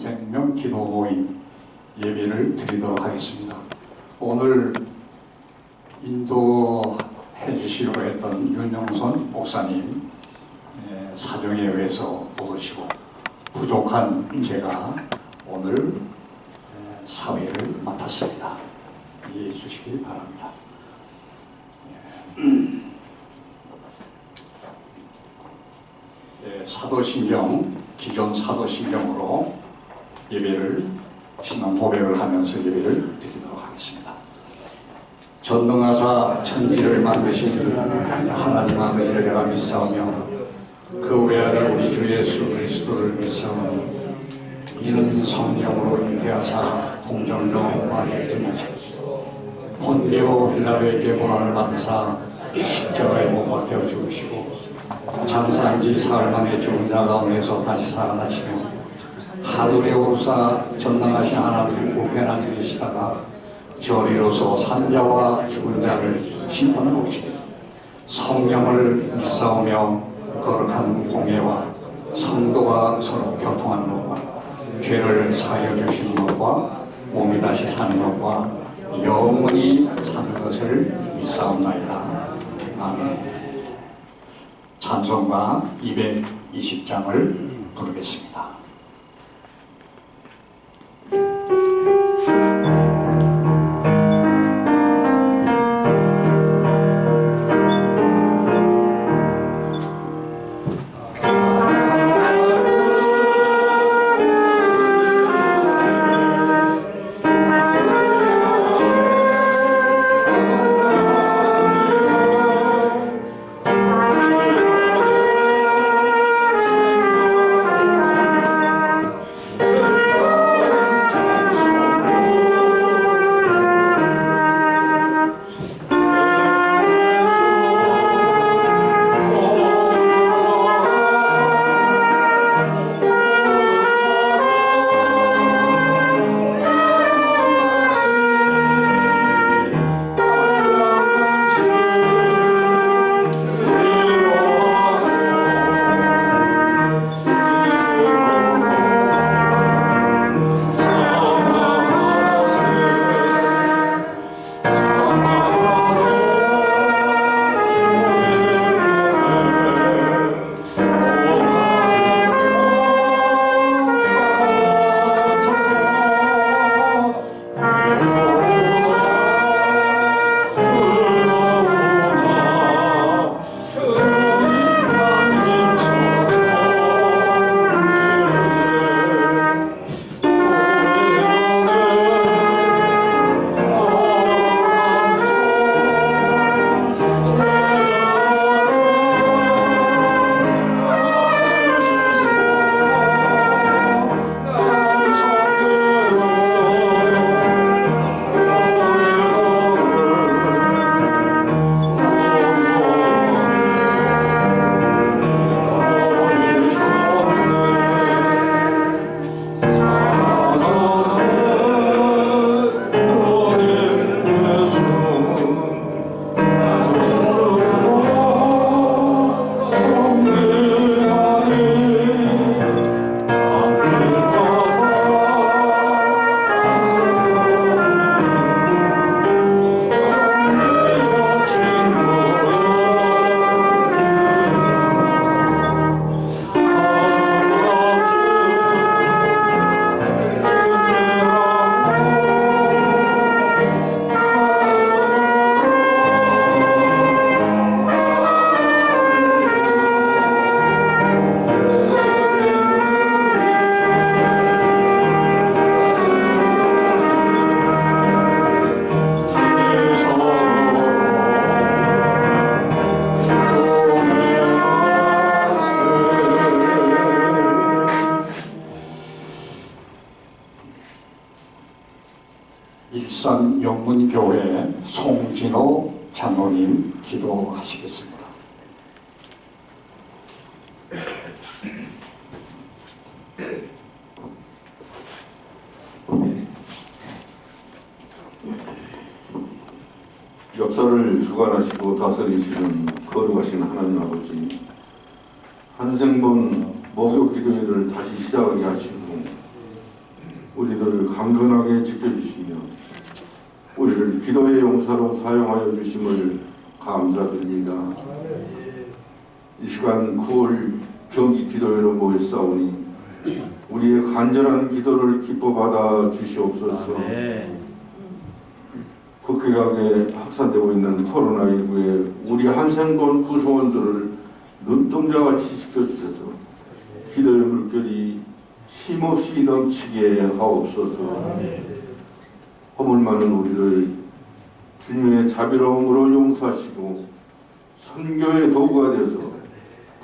생명 기도 모임 예배를 드리도록 하겠습니다. 오늘 인도해 주시기로 했던 윤영선 목사님 사정에 의해서 못 오시고 부족한 제가 오늘 사회를 맡았습니다. 이해해 주시기 바랍니다. 사도신경, 기존 사도신경으로 예배를 신앙 고백을 하면서 예배를 드리도록 하겠습니다. 전능하사 천지를 만드신 하나님 아버지를 내가 믿사오며 그 외아들 우리 주 예수 그리스도를 믿사오니 이는 성령으로 잉태하사 동정로 마리아에 등하시고 본디오 빌라도에게 고난을 받으사 십자가에 못 박혀 죽으시고 장사한 지 사흘 만에 죽은 자 가운데서 다시 살아나시며 하늘에 오르사 전능하신 하나님 우편한 일이시다가 저리로서 산자와 죽은 자를 심판하러 오시니 성령을 믿사오며 거룩한 공예와 성도가 서로 교통하는 것과 죄를 사하여 주시는 것과 몸이 다시 사는 것과 영원히 사는 것을 믿사옵나이다. 아멘. 찬송가 220장을 부르겠습니다. 일산 영문교회 송진호 장로님 기도하시겠습니다. 역사를 주관하시고 다스리시는 거룩하신 하나님 아버지, 한생본 목요 기도회를 다시 시작하게 하시고 우리들을 강건하게 지켜주시며 우리를 기도의 용사로 사용하여 주심을 감사드립니다. 이 시간 9월 경기 기도회로 모였사오니 우리의 간절한 기도를 기뻐받아 주시옵소서. 급격하게 확산되고 있는 코로나19에 우리 한생본 구성원들을 눈동자같이 지켜주셔서 기도의 물결이 쉼없이 넘치게 하옵소서. 허물 많은 우리를 주님의 자비로움으로 용서하시고 선교의 도구가 되어서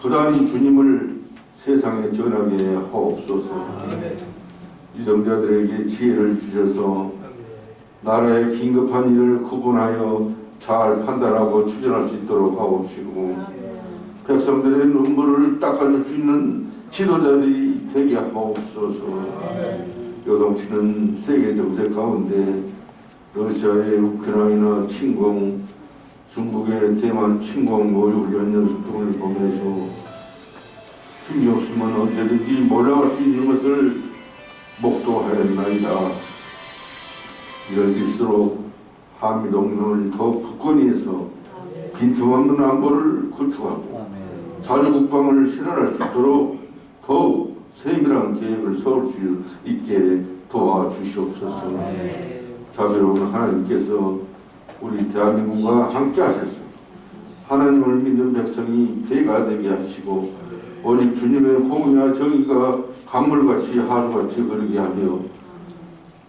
부단히 주님을 세상에 전하게 하옵소서. 유정자들에게 지혜를 주셔서 나라의 긴급한 일을 구분하여 잘 판단하고 추진할 수 있도록 하옵시고 백성들의 눈물을 닦아줄 수 있는 지도자들이 되게 하옵소서. 요동치는 세계 정세 가운데 러시아의 우크라이나 침공, 중국의 대만 침공 모의 훈련 연습 등을 보면서 힘이 없으면 언제든지 몰아갈 수 있는 것을 목도하였나이다. 이럴 때일수록 한미동맹을 더욱 굳건히 해서 빈틈없는 안보를 구축하고 자주 국방을 실현할 수 있도록 더욱 세밀한 계획을 세울 수 있게 도와주시옵소서. 자비로운 하나님께서 우리 대한민국과 함께 하셔서 하나님을 믿는 백성이 배가 되게 하시고 오직 주님의 공의와 정의가 강물같이 하루같이 흐르게 하며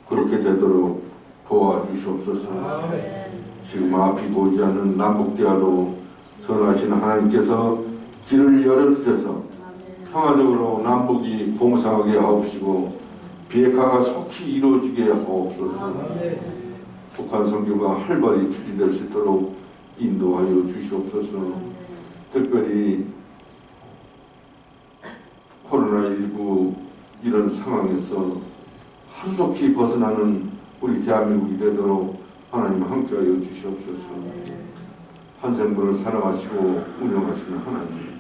그렇게 되도록 도와주시옵소서. 지금 앞이 보이지 않는 남북대화도 선하신 하나님께서 길을 열어주셔서 평화적으로 남북이 봉사하게 하옵시고 비핵화가 속히 이루어지게 하옵소서. 북한 선교가 활발히 추진될 수 있도록 인도하여 주시옵소서. 특별히 코로나19 이런 상황에서 하루속히 벗어나는 우리 대한민국이 되도록 하나님 함께하여 주시옵소서. 한 생명을 사랑하시고 운영하시는 하나님,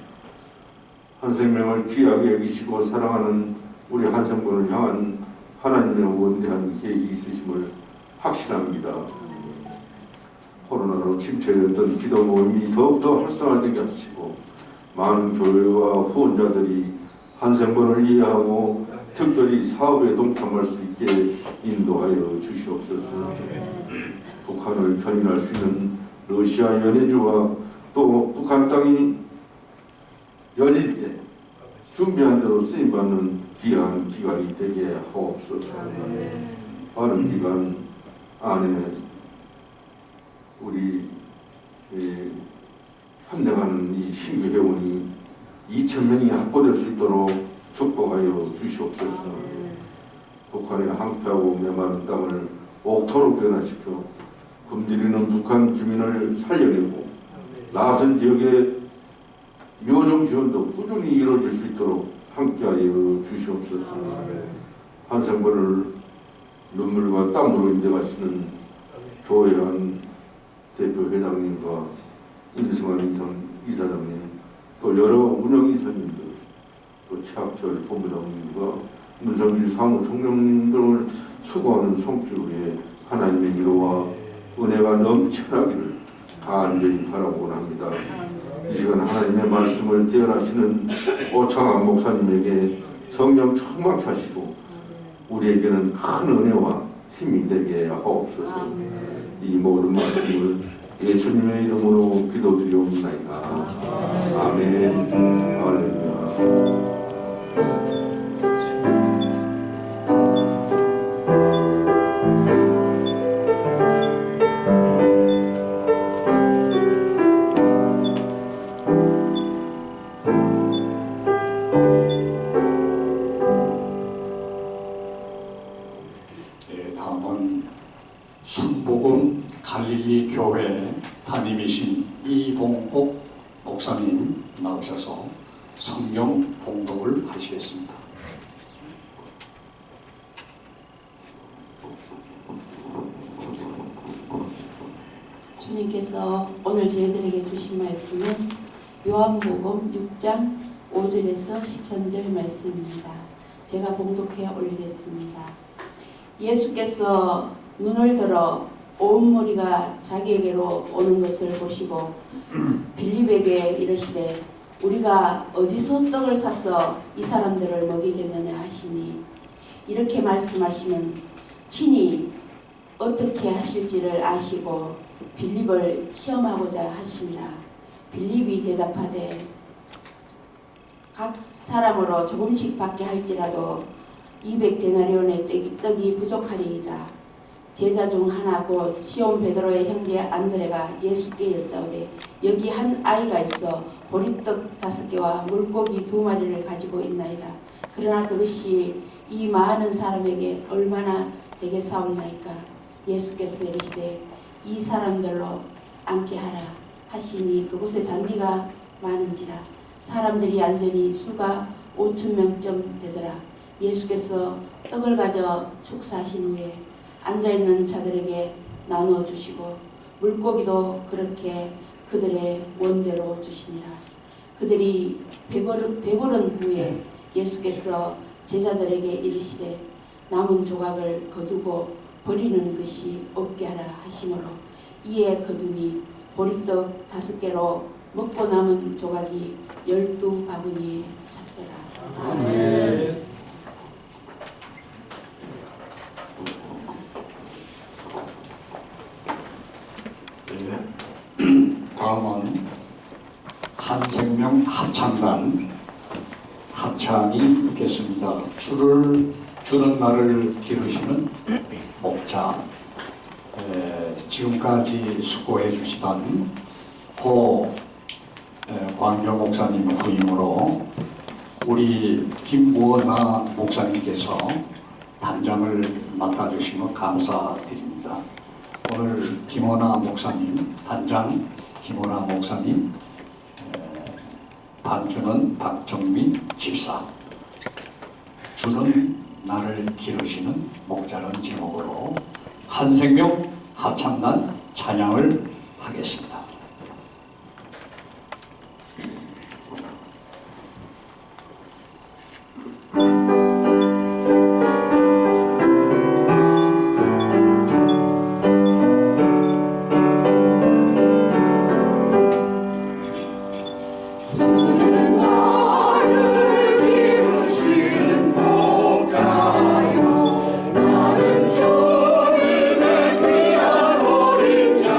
한 생명을 귀하게 여기시고 사랑하는 우리 한 생명을 향한 하나님의 원대한 계획이 있으심을 확신합니다. 코로나로 침체되었던 기도 모임이 더욱더 활성화되게 하시고 많은 교회와 후원자들이 한 생명을 이해하고 특별히 사업에 동참할 수 있게 인도하여 주시옵소서. 북한을 견인할 수 있는 러시아 연해주와 또 북한 땅이 열릴 때 준비한 대로 쓰임받는 귀한 기간이 되게 하옵소서. 빠른 기간 안에 우리 현대가는 이 신규 회원이 2,000명이 확보될 수 있도록 축복하여 주시옵소서. 북한의 항폐하고 메마른 땅을 옥토로 변화시켜 굶주리는 북한 주민을 살려내고 나선 지역의 묘종 지원도 꾸준히 이루어질 수 있도록 함께하여 주시옵소서. 한 생번을 눈물과 땀으로 인정하시는 조혜한 대표 회장님과 임승환 이사장님, 또 여러 운영이사님들, 또 최학철 본부장님과 문성길 사무총장님 등을 수고하는 손길에 하나님의 위로와 은혜가 넘쳐나기를 간절히 바라고 합니다. 이 시간 하나님의 말씀을 대언하시는 오창환 목사님에게 성령 충만케 하시고 우리에게는 큰 은혜와 힘이 되게 하옵소서. 이 모든 말씀을 예수님의 이름으로 기도드리옵나이다. 아멘. 할렐루야. 다음은 순복음 갈릴리 교회 담임이신 이봉옥 목사님 나오셔서 성경 봉독을 하시겠습니다. 주님께서 오늘 저희들에게 주신 말씀은 요한복음 6장 5절에서 13절 말씀입니다. 제가 봉독해 올리겠습니다. 예수께서 눈을 들어 온 무리가 자기에게로 오는 것을 보시고 빌립에게 이르시되 우리가 어디서 떡을 사서 이 사람들을 먹이겠느냐 하시니 이렇게 말씀하시면 친히 어떻게 하실지를 아시고 빌립을 시험하고자 하시니라. 빌립이 대답하되 각 사람으로 조금씩 받게 할지라도 200데나리온의 떡이 부족하리이다. 제자 중 하나 곧 시몬 베드로의 형제 안드레가 예수께 여짜오되 여기 한 아이가 있어 보리떡 5개와 물고기 2마리를 가지고 있나이다. 그러나 그것이 이 많은 사람에게 얼마나 되겠사옵나이까. 예수께서 이르시되 이 사람들로 앉게 하라 하시니 그곳에 잔디가 많은지라 사람들이 앉으니 수가 5,000명쯤 되더라. 예수께서 떡을 가져 축사하신 후에 앉아있는 자들에게 나누어 주시고 물고기도 그렇게 그들의 원대로 주시니라. 그들이 배부른 후에 예수께서 제자들에게 이르시되 남은 조각을 거두고 버리는 것이 없게 하라 하시므로 이에 거두니 보리떡 5개로 먹고 남은 조각이 12바구니에 찼더라. 아멘. 다음은 한생명 합창단 합창이 있겠습니다. 주는 날을 기르시는 목자, 지금까지 수고해 주시던 고 광교 목사님 후임으로 우리 김우원아 목사님께서 단장을 맡아주시면 감사드립니다. 오늘 김원아 목사님, 단장 김원아 목사님, 반주는 박정민 집사, 주는 나를 기르시는 목자라는 제목으로 한생명 합창단 찬양을 하겠습니다. 나는 주님의 귀한 어린 양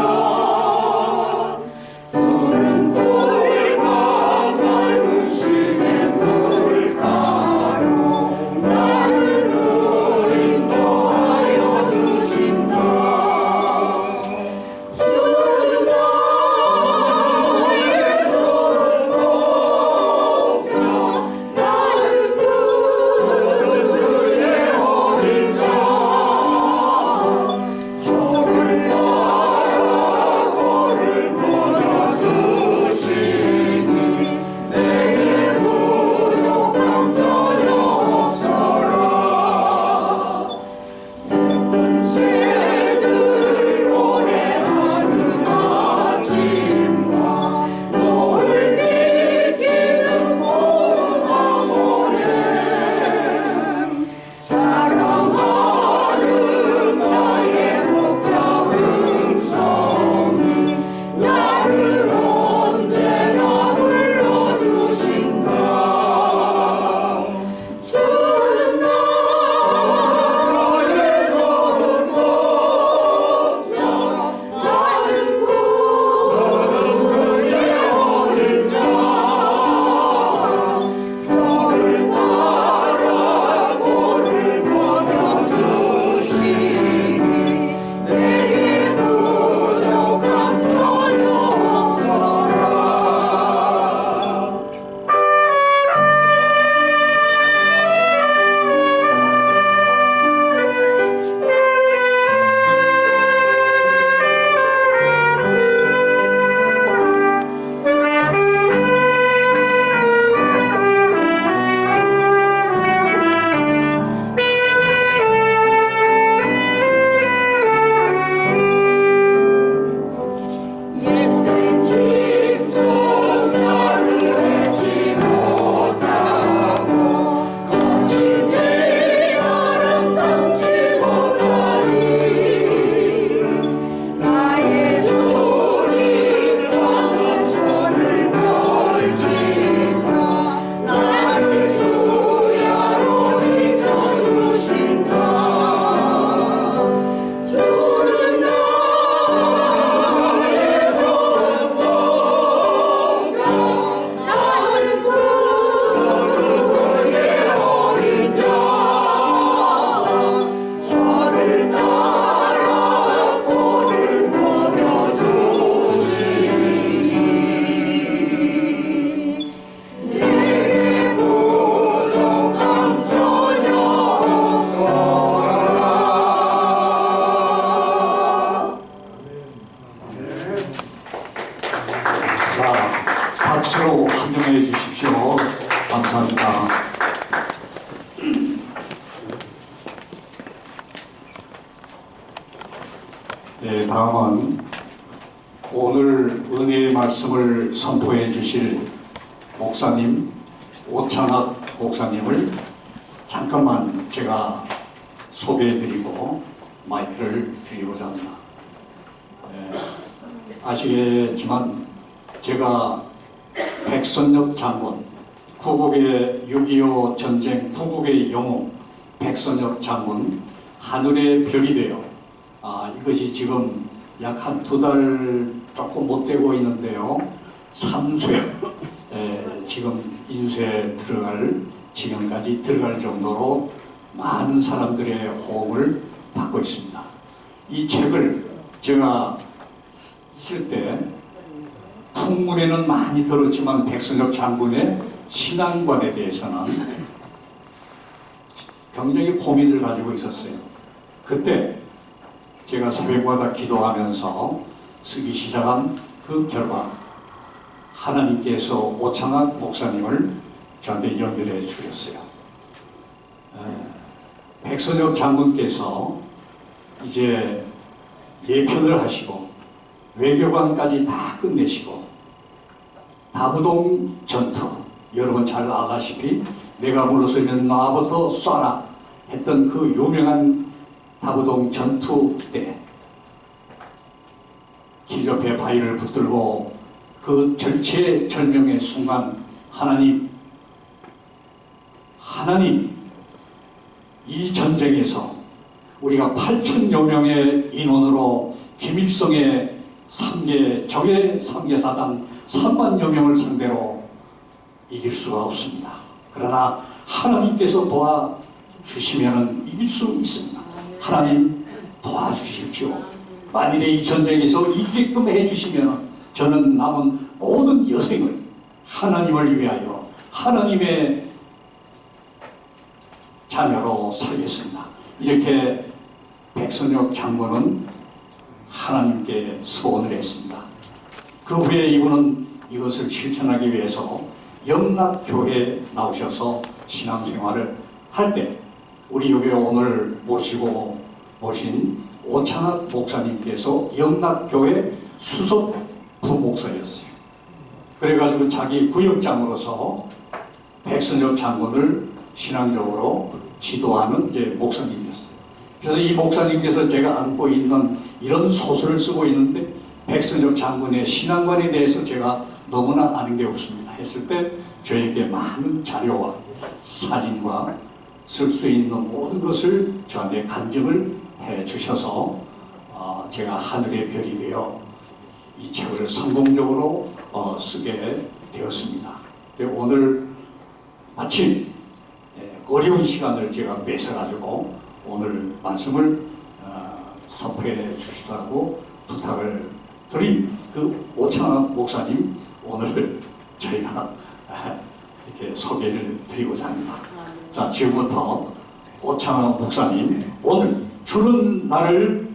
네, 다음은 오늘 은혜의 말씀을 선포해 주실 목사님 오창학 목사님을 잠깐만 제가 소개해 드리고 마이크를 드리고자 합니다. 아시겠지만 제가 백선엽 장군, 구국의 6.25 전쟁 구국의 영웅 백선엽 장군 하늘의 별이 되어 이것이 지금 약 한 2달 조금 못 되고 있는데요. 3쇄 지금 인쇄 들어갈 지금까지 들어갈 정도로 많은 사람들의 호응을 받고 있습니다. 이 책을 제가 쓸 때 풍문에는 많이 들었지만 백선엽 장군의 신앙관에 대해서는 굉장히 고민을 가지고 있었어요. 그때 제가 새벽마다 기도하면서 쓰기 시작한 그 결과 하나님께서 오창학 목사님을 저한테 연결해 주셨어요. 백선엽 장군께서 이제 예편을 하시고 외교관까지 다 끝내시고 다부동 전투, 여러분 잘 아다시피 내가 물러서면 나부터 쏴라 했던 그 유명한 다부동 전투 때 길 옆에 바위를 붙들고 그 절체절명의 순간 하나님 이 전쟁에서 우리가 8천여 명의 인원으로 김일성의 적의 3개 사단 3만여 명을 상대로 이길 수가 없습니다. 그러나 하나님께서 도와주시면 이길 수 있습니다. 하나님 도와주십시오. 만일에 이 전쟁에서 이기게끔 해주시면 저는 남은 모든 여생을 하나님을 위하여 하나님의 자녀로 살겠습니다. 이렇게 백선엽 장군은 하나님께 소원을 했습니다. 그 후에 이분은 이것을 실천하기 위해서 영락교회에 나오셔서 신앙생활을 할 때 우리 여기 오늘 모신 오창학 목사님께서 영락교회 수석 부목사였어요. 그래가지고 자기 구역장으로서 백선엽 장군을 신앙적으로 지도하는 이제 목사님이었어요. 그래서 이 목사님께서 제가 안고 있는 이런 소설을 쓰고 있는데 백선엽 장군의 신앙관에 대해서 제가 너무나 아는 게 없습니다 했을 때 저에게 많은 자료와 사진과 쓸 수 있는 모든 것을 저한테 간증을 해 주셔서 제가 하늘의 별이 되어 이 책을 성공적으로 쓰게 되었습니다. 오늘 마침 어려운 시간을 제가 뺏어가지고 오늘 말씀을 선포해 주시라고 부탁을 드린 그 오창학 목사님 오늘 저희가 이렇게 소개를 드리고자 합니다. 자, 지금부터 오창학 목사님 오늘 주는 나를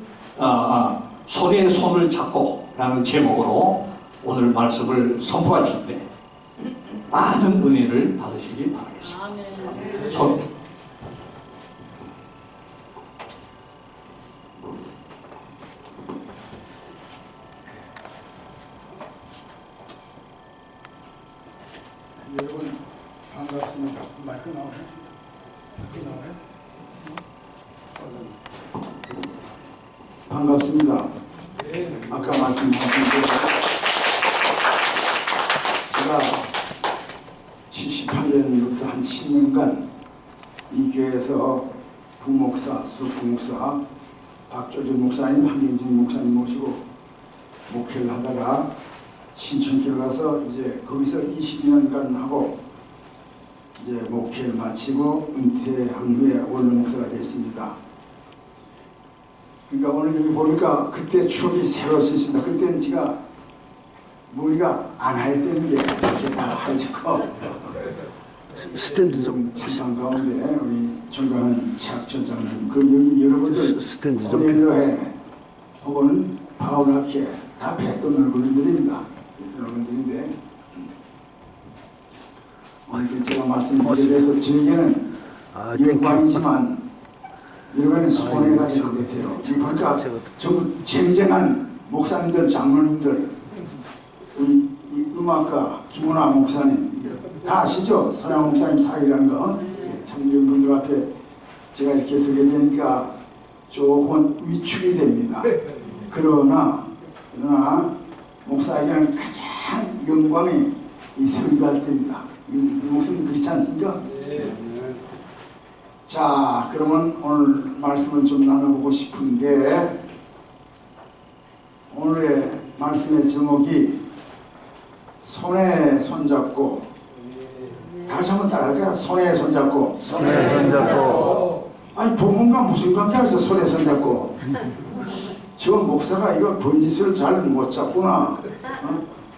손에 손을 잡고 라는 제목으로 오늘 말씀을 선포하실 때 많은 은혜를 받으시기 바라겠습니다. 손. 여러분 반갑습니다. 마이크 나와요? 마이크 나와요? 반갑습니다. 아까 말씀하신 대로 제가 78년부터 한 10년간 이 교회에서 부목사, 수부목사 박조준 목사님, 한경진 목사님 모시고 목회를 하다가 신천교를 가서 이제 거기서 20년간 하고 이제 목회를 마치고 은퇴한 후에 원로 목사가 됐습니다. 그러니까 오늘 여기 보니까 그때 추억이 새로워졌습니다. 그때는 제가 머리가 안 하였다는데 이렇게 다 하얘지고 스탠드 좀 찬양 가운데 우리 존경하는 최학전장님 그 여기 여러분들 스탠드 좀 코넬로에 혹은 바울학회 다 뵀던 얼굴들입니다. 여러분들인데 오늘 제가 말씀드리기 위해서 저에게는 영광이지만 이번에 손해가 될 것 같아요. 지금 보니까 전부 쟁쟁한 목사님들, 장로님들, 우리 이 음악가 김원아 목사님 다 아시죠? 선양 목사님 사이라는 거. 참 이런 분들 앞에 제가 이렇게 서게 되니까 조금은 위축이 됩니다. 그러나 목사에게는 가장 영광이 이 설교할 때입니다. 이 목사님 그렇지 않습니까? 자, 그러면 오늘 말씀을 좀 나눠보고 싶은데, 오늘의 말씀의 제목이 손에 손잡고, 다시 한번 따라할까요? 손에 손잡고. 손에 손잡고. 아니, 복음과 무슨 관계가 있어, 손에 손잡고. 저 목사가 이거 번짓을 잘 못 잡구나.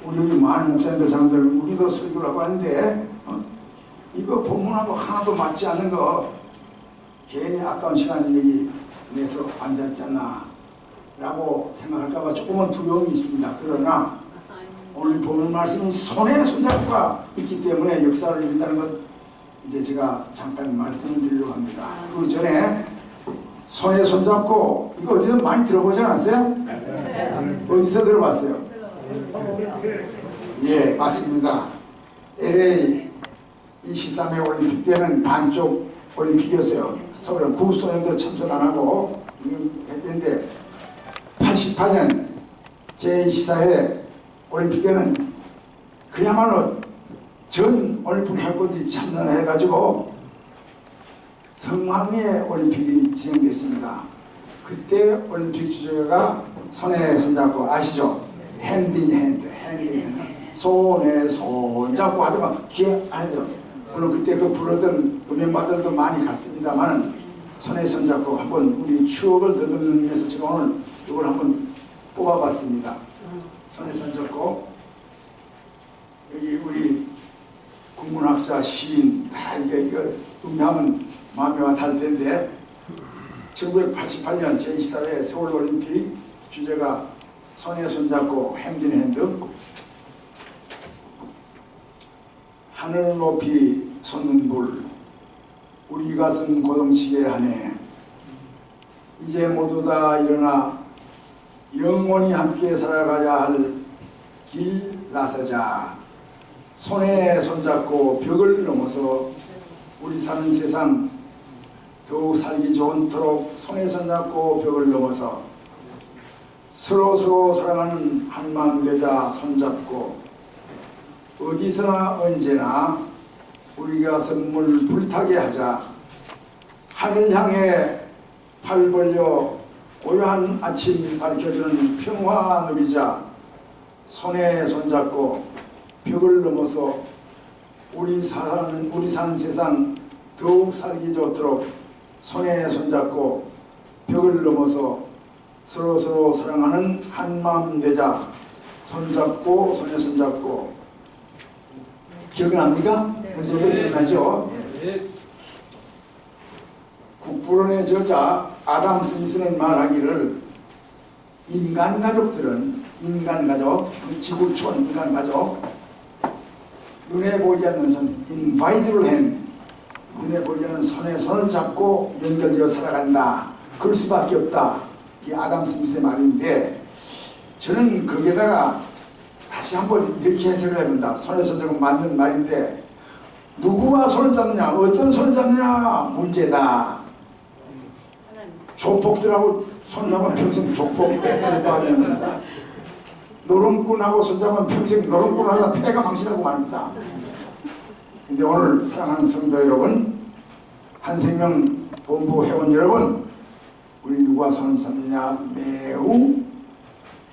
우리 여기 많은 목사님들, 장들, 우리도 설교라고 하는데, 이거 본문하고 하나도 맞지 않는 거, 괜히 아까운 시간을 여기 내서 앉았잖아 라고 생각할까봐 조금은 두려움이 있습니다. 그러나 오늘 보는 말씀은 손에 손잡고가 있기 때문에 역사를 이룬다는 것 이제 제가 잠깐 말씀을 드리려고 합니다. 그 전에 손에 손잡고 이거 어디서 많이 들어보지 않았어요? 어디서 들어봤어요? 예, 맞습니다. LA 23회 올림픽 때는 반쪽 올림픽이었어요. 서울은 구소년도 참석 안 하고 했는데 88년 제24회 올림픽 때는 그야말로 전 올림픽 해고들이 참전해가지고 성황리에 올림픽이 진행됐습니다. 그때 올림픽 주제가 손에 손잡고 아시죠? 핸드 인 핸드, 핸드 인 핸드. 손에 손잡고 하다가 기억 안 하죠? 물론 그때 그 부르던 음악가들도 많이 갔습니다만 손에 손잡고 한번 우리 추억을 더듬는 의미에서 제가 오늘 이걸 한번 뽑아봤습니다. 손에 손잡고 여기 우리 국문학자, 시인 다 이거 음미하면 마음이 와 닿을 텐데 1988년 제24회 서울올림픽 주제가 손에 손잡고 핸드 인 핸드. 하늘 높이 솟는 불 우리 가슴 고동치게 하네. 이제 모두 다 일어나 영원히 함께 살아가야 할 길 나서자. 손에 손잡고 벽을 넘어서 우리 사는 세상 더욱 살기 좋도록 손에 손잡고 벽을 넘어서 서로 사랑하는 한마음 되자. 손잡고 어디서나 언제나 우리가 선물 불타게 하자. 하늘 향해 팔 벌려 고요한 아침 밝혀주는 평화 누리자. 손에 손잡고 벽을 넘어서 우리 사는 세상 더욱 살기 좋도록 손에 손잡고 벽을 넘어서 서로 사랑하는 한마음 되자. 손잡고 손에 손잡고. 기억납니까? 문제를 기억나죠? 예. 국부론의 저자 아담 스미스는 말하기를 인간가족, 지구촌 인간가족, 눈에 보이지 않는 손, invisible hand, 눈에 보이지 않는 손에 손을 잡고 연결되어 살아간다. 그럴 수밖에 없다. 이게 아담 스미스의 말인데, 저는 거기에다가 다시 한번 이렇게 해석을 해본다. 손에 손잡고 맞는 말인데, 누구와 손을 잡느냐, 어떤 손을 잡느냐 문제다. 조폭들하고 손잡으면 평생 조폭 공부해야 됩니다. 노름꾼하고 손잡으면 평생 노름꾼 하다 패가 망신하고 말입니다. 근데 오늘 사랑하는 성도 여러분, 한생명 본부 회원 여러분, 우리 누구와 손을 잡느냐 매우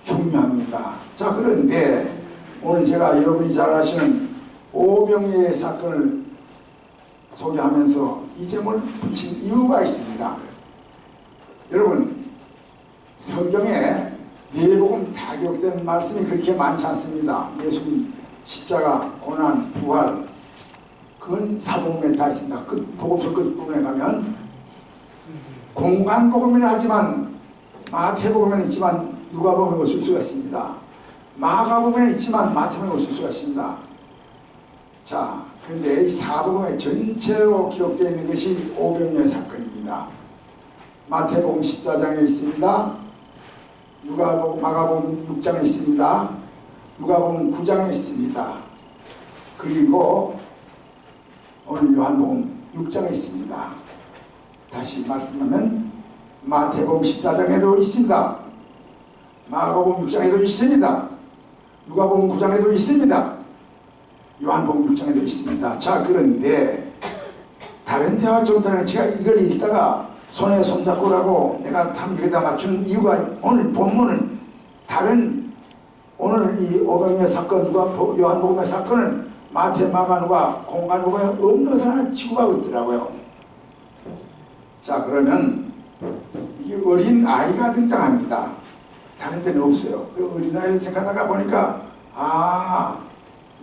중요합니다. 자, 그런데 오늘 제가 여러분이 잘 아시는 오병이의 사건을 소개하면서 이 점을 붙인 이유가 있습니다. 여러분, 성경에 내복음 다 기록된 말씀이 그렇게 많지 않습니다. 예수님 십자가, 고난, 부활, 그건 사복음에 다 있습니다. 복음서 끝부분에 가면 공간복음이라 하지만 마태복음에는 있지만 누가복음에 없을 수가 있습니다. 마가복음에는 있지만 마태복음에 없을 수가 있습니다. 자, 그런데 이 사복음에 전체로 기록되어 있는 것이 오병이어 사건입니다. 마태복음 14장에 있습니다. 마가복음 6장에 있습니다. 누가복음 9장에 있습니다. 그리고 오늘 요한복음 6장에 있습니다. 다시 말씀하면 마태복음 14장에도 있습니다. 마가복음 6장에도 있습니다. 누가복음 9장에도 있습니다. 요한복음 6장에도 있습니다. 자, 그런데 다른 데와 좀 다르게 제가 이걸 읽다가 손에 손잡고라고 내가 탐기에다 맞춘 이유가 오늘 본문은 다른 오늘 이 오병이의 사건 요한복음의 사건은 마태, 마가, 누가, 공가, 누가 없는 것을 하나 치고 가고 있더라고요. 자, 그러면 이 어린 아이가 등장합니다. 다른 데는 없어요. 그 어린 아이를 생각하다가 보니까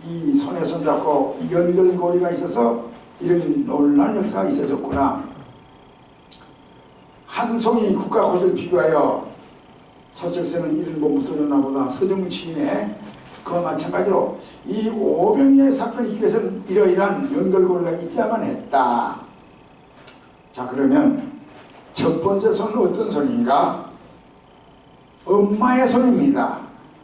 이 손에 손잡고 이 연결고리가 있어서 이런 놀라운 역사가 있어졌구나. 한 송이 국가고지를 비교하여 서적세는 이른 몸부터 일어나보다 서정치인의 그와 마찬가지로 이 오병이의 사건이 있기 위해서는 이러이러한 연결고리가 있어야만 했다. 자, 그러면 첫 번째 손은 어떤 손인가? 엄마의 손입니다.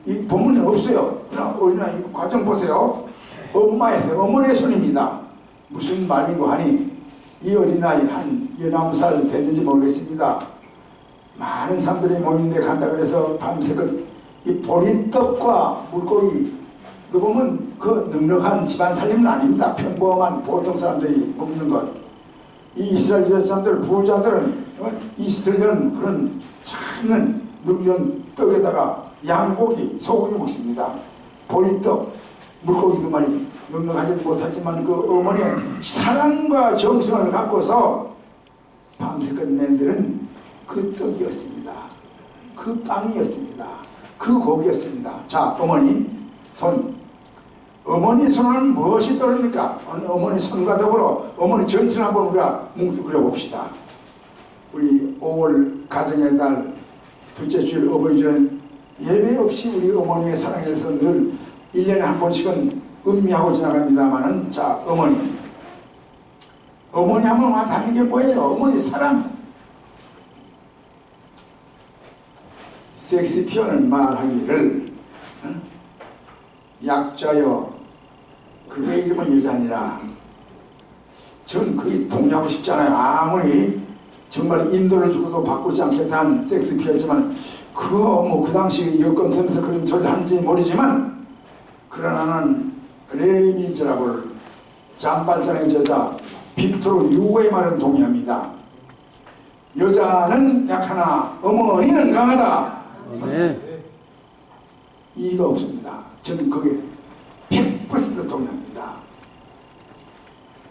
이 본문에 없어요. 그러나 우리나 이 과정 보세요. 어머니의 손입니다. 무슨 말인고 하니 이 어린아이 한 19살 됐는지 모르겠습니다. 많은 사람들이 모임에 간다 그래서 밤새껏 이 보리떡과 물고기 그 보면 그 넉넉한 집안 살림은 아닙니다. 평범한 보통 사람들이 먹는 것. 이 이스라엘 사람들 부자들은 이스라엘은 그런 참 눅눅한 떡에다가 양고기, 소고기 먹습니다. 보리떡, 물고기 두 마리 넉넉하지 못하지만 그 어머니의 사랑과 정성을 갖고서 밤새껏 맨들은 그 떡이었습니다. 그 빵이었습니다. 그 고기였습니다. 자, 어머니 손. 어머니 손은 무엇이 떠오릅니까? 어머니 손과 더불어 어머니 전체를 한번 우리가 뭉뚱그려 봅시다. 우리 5월 가정의 달 둘째 주일 어버이주일은 예배 없이 우리 어머니의 사랑에서 늘 1년에 한 번씩은 음미하고 지나갑니다만은 자, 어머니 하면 와 닿는 게 뭐예요? 어머니 사랑. 섹스피어는 말하기를 약자여 그의 이름은 여자니라. 전 그게 동의하고 싶잖아요. 아무리 정말 인도를 주고도 바꾸지 않겠다는 섹스피어지만 그 당시 여건 쓰면서 그런 소리를 하는지 모르지만 그러나 나는 레미제라블 잠발장의 저자 빅토르 유고의 말은 동의합니다. 여자는 약하나 어머니는 강하다. 네. 이의가 없습니다. 저는 그게 100% 동의합니다.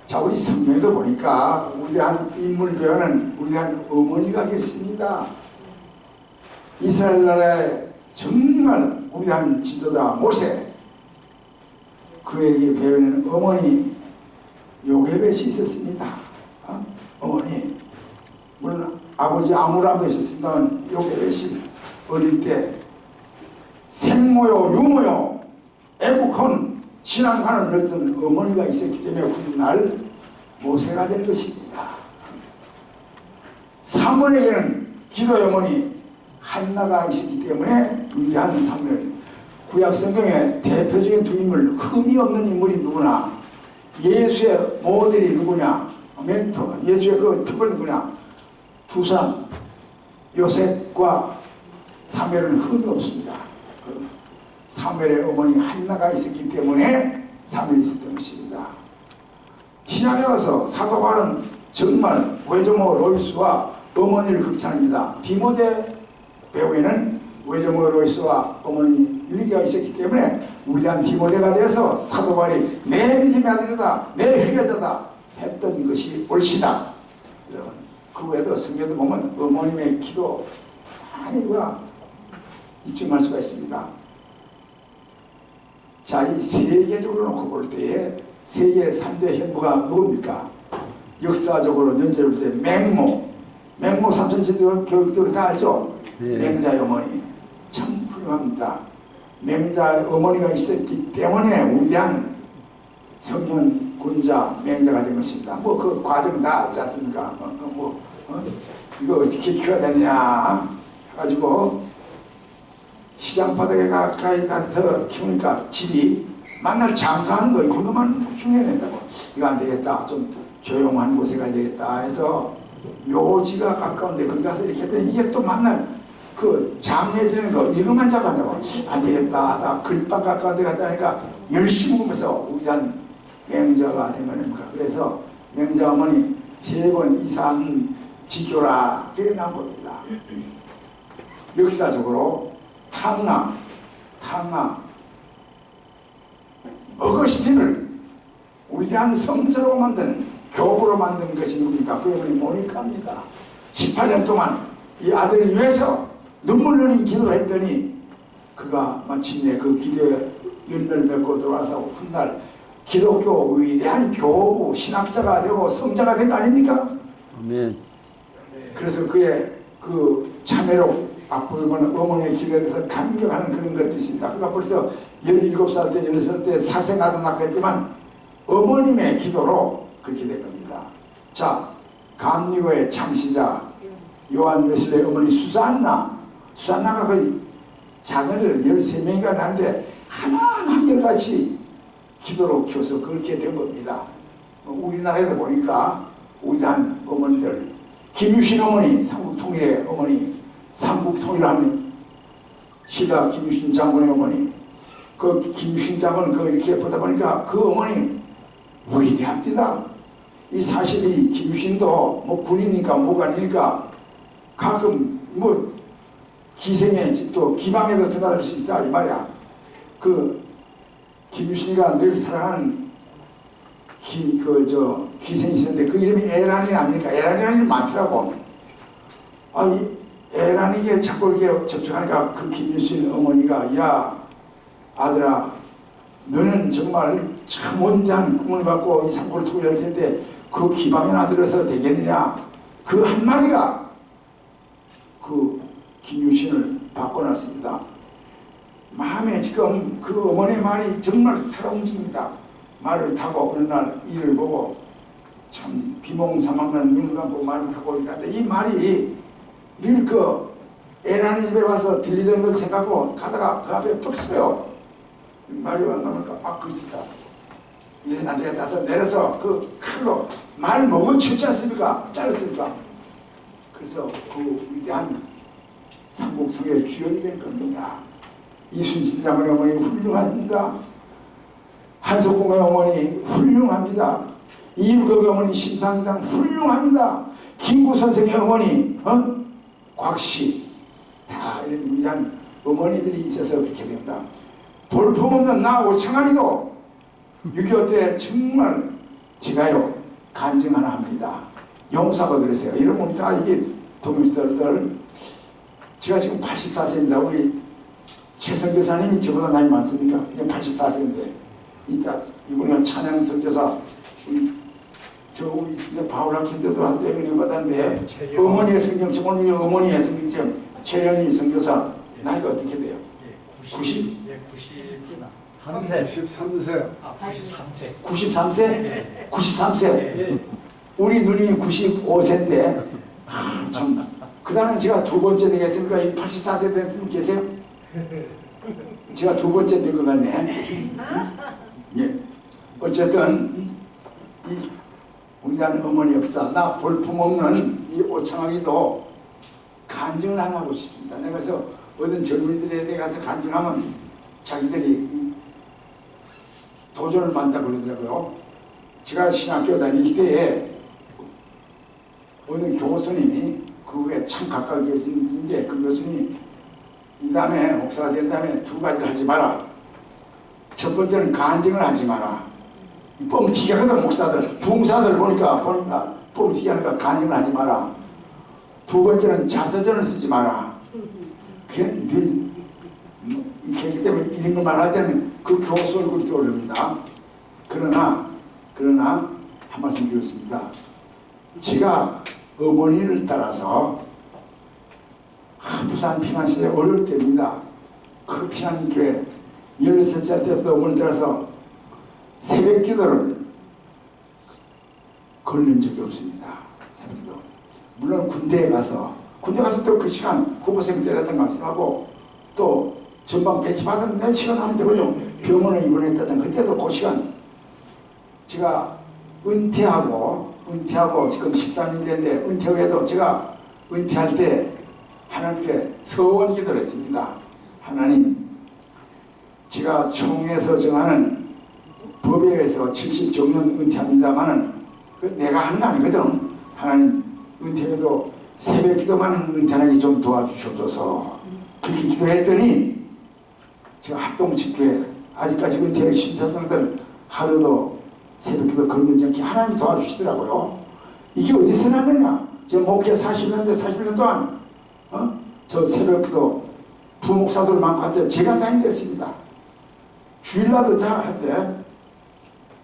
자, 우리 성경에도 보니까 위대한 인물 배우는 위대한 어머니가 계십니다. 이스라엘 나라의 정말 위대한 지도자 모세, 그에게 배우는 어머니 요게벳이 있었습니다. 어머니, 물론 아버지 아므람도 있었습니다만 요게벳이 어릴 때 생모요 유모요 애국한 신앙관을 넣었던 어머니가 있었기 때문에 훗날 모세가 된 것입니다. 사무엘에게는 기도의 어머니 한나가 있었기 때문에 위대한 사무엘. 구약 성경의 대표적인 두 인물, 흠이 없는 인물이 누구나, 예수의 모델이 누구냐, 멘토, 예수의 그 표본이 누구냐, 두 사람, 요셉과 사무엘은 흠이 없습니다. 사무엘의 어머니 한나가 있었기 때문에 사무엘이 있었던 것입니다. 신약에 와서 사도 바울은 정말 외조모 로이스와 어머니를 극찬합니다. 디모데 배우에는 외조모 로이스와 어머니 유리가 있었기 때문에 위대한 디모데가 되어서 사도 바울이 내 믿음의 아들이다, 내 후계자다 했던 것이 옳시다. 여러분, 그 외에도 성경도 보면 어머님의 기도 많이 입증할 수가 있습니다. 자, 이 세계적으로 놓고 볼 때에 세계 3대 현부가 누굽니까? 역사적으로 연재를 볼 때 맹모 삼천지대 교육도 다 알죠? 네. 맹자의 어머니 참 훌륭합니다. 맹자의 어머니가 있었기 때문에 위대한 성현 군자 맹자가 된 것입니다. 뭐 그 과정 다 알지 않습니까? 이거 어떻게 키워야 되냐 해가지고 시장 바닥에 가까이 가서 키우니까 집이 만날 장사하는 거 그것만 흉내낸다고. 이거 안 되겠다, 좀 조용한 곳에 가야 되겠다 해서 묘지가 가까운데 거기 가서 이렇게 했더니 이게 또 만날 그 장례지는 거 이것만 잡아간다고. 안 되겠다 하다 글밭 가까운 데 갔다 하니까 열심히 보면서 우리 한 맹자가 된 거니까. 그래서 맹자 어머니 3번 이상 지교라 그게 나온 겁니다. 역사적으로 탕나 어거스틴을 위대한 성자로 만든 교부로 만든 것이 누굽니까? 그 어머니 모니카입니다. 18년 동안 이 아들을 위해서 눈물 흘린 기도를 했더니 그가 마침내 그 기도에 열매를 맺고 들어와서 훗날 기독교 위대한 교부 신학자가 되고 성자가 된 거 아닙니까? 아멘. 그래서 그의 그 참회로 앞부분 어머니의 기도에서 감격하는 그런 것도 있습니다. 그가 벌써 17살 때 16살 때 사생아도 낳고 했지만 어머님의 기도로 그렇게 된 겁니다. 자, 감리교의 창시자 요한 웨슬레의 어머니 수산나가 거의 자녀를 13명이가 낳는데 하나하나 한결같이 기도로 키워서 그렇게 된 겁니다. 우리나라에도 보니까 위대한 어머니들, 김유신 어머니, 삼국통일의 어머니, 삼국통일하는 신라 김유신 장군의 어머니, 그 김유신 장군 그 이렇게 보다 보니까 그 어머니 위대합니다. 이 사실이 김유신도 뭐 군이니까 뭐가 아니니까 가끔 뭐 기생에 또 기방에도 드러날 수 있다 이 말이야. 그 김유신이가 늘 사랑하는 기생이 있었는데 그 이름이 에란이 아닙니까? 에란이라는 이름이 많더라고. 이 에란이게 자꾸 이렇게 접촉하니까 그 김유신 어머니가 야 아들아 너는 정말 참 원대한 꿈을 갖고 이 삼고를 통일할 텐데 그 기방에나 들어서 되겠느냐. 그 한마디가 그 김유신을 바꿔놨습니다. 마음에 지금 그 어머니의 말이 정말 살아움직입니다. 말을 타고 어느 날 이를 보고 참 비몽사망난 눈을 감고 말을 타고 이렇게 이 말이 늘 그 에란이 집에 와서 들리던 걸 생각하고 가다가 그 앞에 턱 서요. 말이 왔나니까 그 있다. 이제는 안 되겠다 해서 내려서 그 칼로 말 먹어치지 않습니까? 잘랐습니까? 그래서 그 위대한 삼국통일의 주역이 된 겁니다. 이순신 장군의 어머니 훌륭합니다. 한석공의 어머니 훌륭합니다. 이율곡의 어머니 심상당 훌륭합니다. 김구 선생의 어머니 곽씨 다 이런 위대한 어머니들이 있어서 그렇게 됩니다. 볼품없는 나 오창환이도 6.25 때 정말 제가요 간증 하나 합니다. 용사가 들으세요. 이런 몸 다 이게 도민들들 제가 지금 84세입니다. 우리 최선 교사님이 저보다 나이 많습니까? 이제 84세인데 이따 이번에 찬양 선교사 우리 이제 바울학기도도 한 대회를 받았는데 어머니의 성경책 오늘 어머니의 성경책 최연희 선교사 나이가 어떻게 돼요? 90? 3세. 93세. 93세? 네. 93세? 우리 누님이 95세인데 참 그 다음에 제가 두 번째 되겠습니까? 이 84세 된 분 계세요? 제가 두 번째 된 것 같네. 예. 어쨌든 이 우리나라 어머니 역사 나 볼품없는 이 오창하기도 간증을 안 하고 싶습니다. 내가 그래서 어떤 젊은이들에 가서 간증하면 자기들이 도전을 받는다고 그러더라고요. 제가 신학교 다닐 때에 어느 교수님이 그게 참 가까이 계신데 그 교수님이 이 다음에 목사가 된 다음에 두 가지를 하지 마라. 첫 번째는 간증을 하지 마라. 뻥튀기 하거든 목사들. 부흥사들 보니까 뻥튀기 하니까 간증을 하지 마라. 두 번째는 자서전을 쓰지 마라. 늘 그렇기 때문에 이런 걸 말할 때는 그 교수 얼굴이 떠오릅니다. 그러나 한 말씀 드렸습니다. 제가 어머니를 따라서 부산 피난시대 어려울 때입니다. 그 피난교회 16살 때부터 어머니 따라서 새벽기도를 걸린 적이 없습니다. 새벽기도. 물론 군대에 가서 또 그 시간 후보생 때라든가 하고 또 전방 배치받은 내 시간 하면 되거든요. 병원에 입원했다든 그때도 그 시간 제가 은퇴하고 지금 14년 됐는데 은퇴 후에도 제가 은퇴할 때 하나님께 서원 기도를 했습니다. 하나님, 제가 총회에서 정하는 법에 의해서 70정년 은퇴합니다만은 그 내가 하는 거 아니거든. 하나님, 은퇴해도 새벽 기도만은 은퇴하기 좀 도와주셔서 그렇게 기도를 했더니 제가 합동집회 아직까지 은퇴의 심사병들 하루도 새벽 기도 걸리지 않게 하나님이 도와주시더라고요. 이게 어디서 나느냐? 저 목회 41년 동안 저 새벽 기도 부목사들 많고 한테 제가 다닌댔습니다. 주일날도 다 한데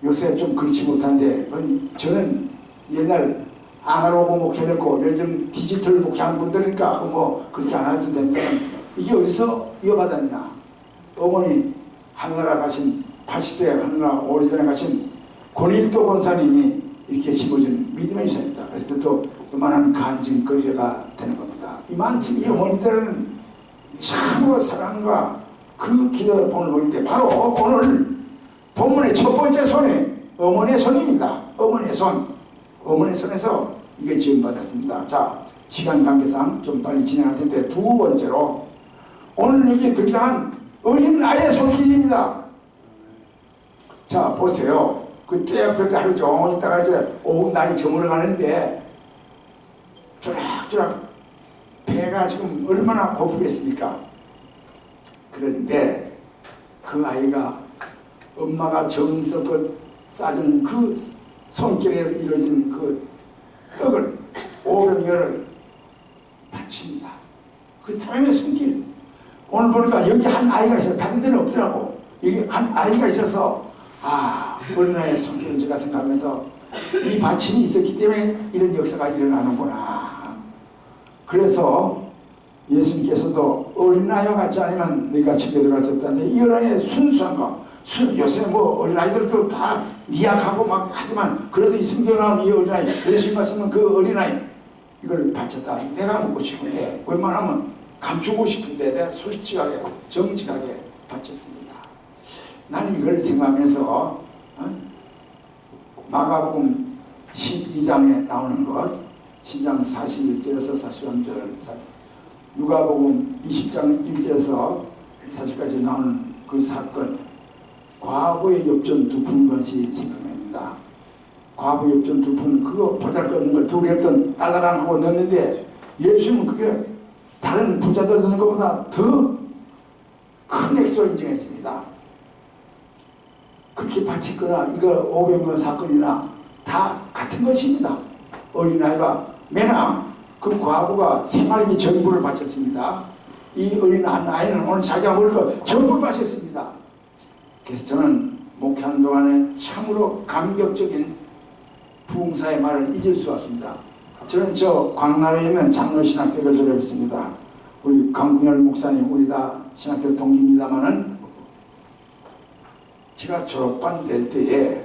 요새 좀 그렇지 못한데 저는 옛날 아날로그 목회했고 요즘 디지털 목회하는 분들이니까 뭐 그렇게 안 해도 된다. 이게 어디서 이어받았냐? 어머니 하늘나라 가신 80세 하늘나라 오래전에 가신 권일도 권사님이 이렇게 심어준 믿음의 선입니다. 그래서 또 그만한 간증거리가 되는 겁니다. 이만큼 이 어머니들은 참으로 사랑과 그 기도의 본을 보이는데 바로 오늘 본문의 첫 번째 손이 어머니의 손입니다. 어머니의 손. 어머니의 손에서 이게 지원받았습니다. 자, 시간 관계상 좀 빨리 진행할 텐데 두 번째로 오늘 여기 등장한 어린 아이의 손길입니다. 자, 보세요. 그때 하루 종일 있다가 이제 오후 날이 저물어 가는데 쪼락쪼락 배가 지금 얼마나 고프겠습니까? 그런데 그 아이가 엄마가 정성껏 싸준 그 손길에 이루어진 그 떡을 500여를 바칩니다. 그 사랑의 손길. 오늘 보니까 여기 한 아이가 있어. 다른 데는 없더라고. 여기 한 아이가 있어서 어린아이의 손길을 제가 생각하면서 이 받침이 있었기 때문에 이런 역사가 일어나는구나. 그래서 예수님께서도 어린아이와 같지 않으면 너희가 집에 들어갈 수 없다는데 이 어린아이의 순수한 거. 요새 뭐 어린아이들도 다 미약하고 막 하지만 그래도 이 성경 나오는 이 어린아이 예수님 말씀은 그 어린아이 이걸 바쳤다. 내가 묻고 싶은데 웬만하면 감추고 싶은데 내가 솔직하게 정직하게 바쳤습니다. 나는 이걸 생각하면서 마가복음 12장에 나오는 것 10장 41절에서 43절 누가복음 20장 1절에서 40까지 나오는 그 사건 과거의 엽전 두 푼 것이 생각납니다. 과거 엽전 두 푼 그거 보잘것없는 걸 둘이 했던 딸라랑 하고 넣었는데 예수님은 그게 다른 부자들 넣는 것보다 더 큰 액수를 인정했습니다. 그렇게 바치거나 이거 500명 사건이나 다 같은 것입니다. 어린아이가 매나 그 과부가 생활비 전부를 바쳤습니다. 이 어린 아이는 오늘 자기가 먹을 거 전부를 바쳤습니다. 그래서 저는 목회하는 동안에 참으로 감격적인 부흥사의 말을 잊을 수가 없습니다. 저는 저 광나라에 있는 장로신학교를 졸업했습니다. 우리 강kun열 목사님 우리 다 신학교 동기입니다마는 제가 졸업반 될 때에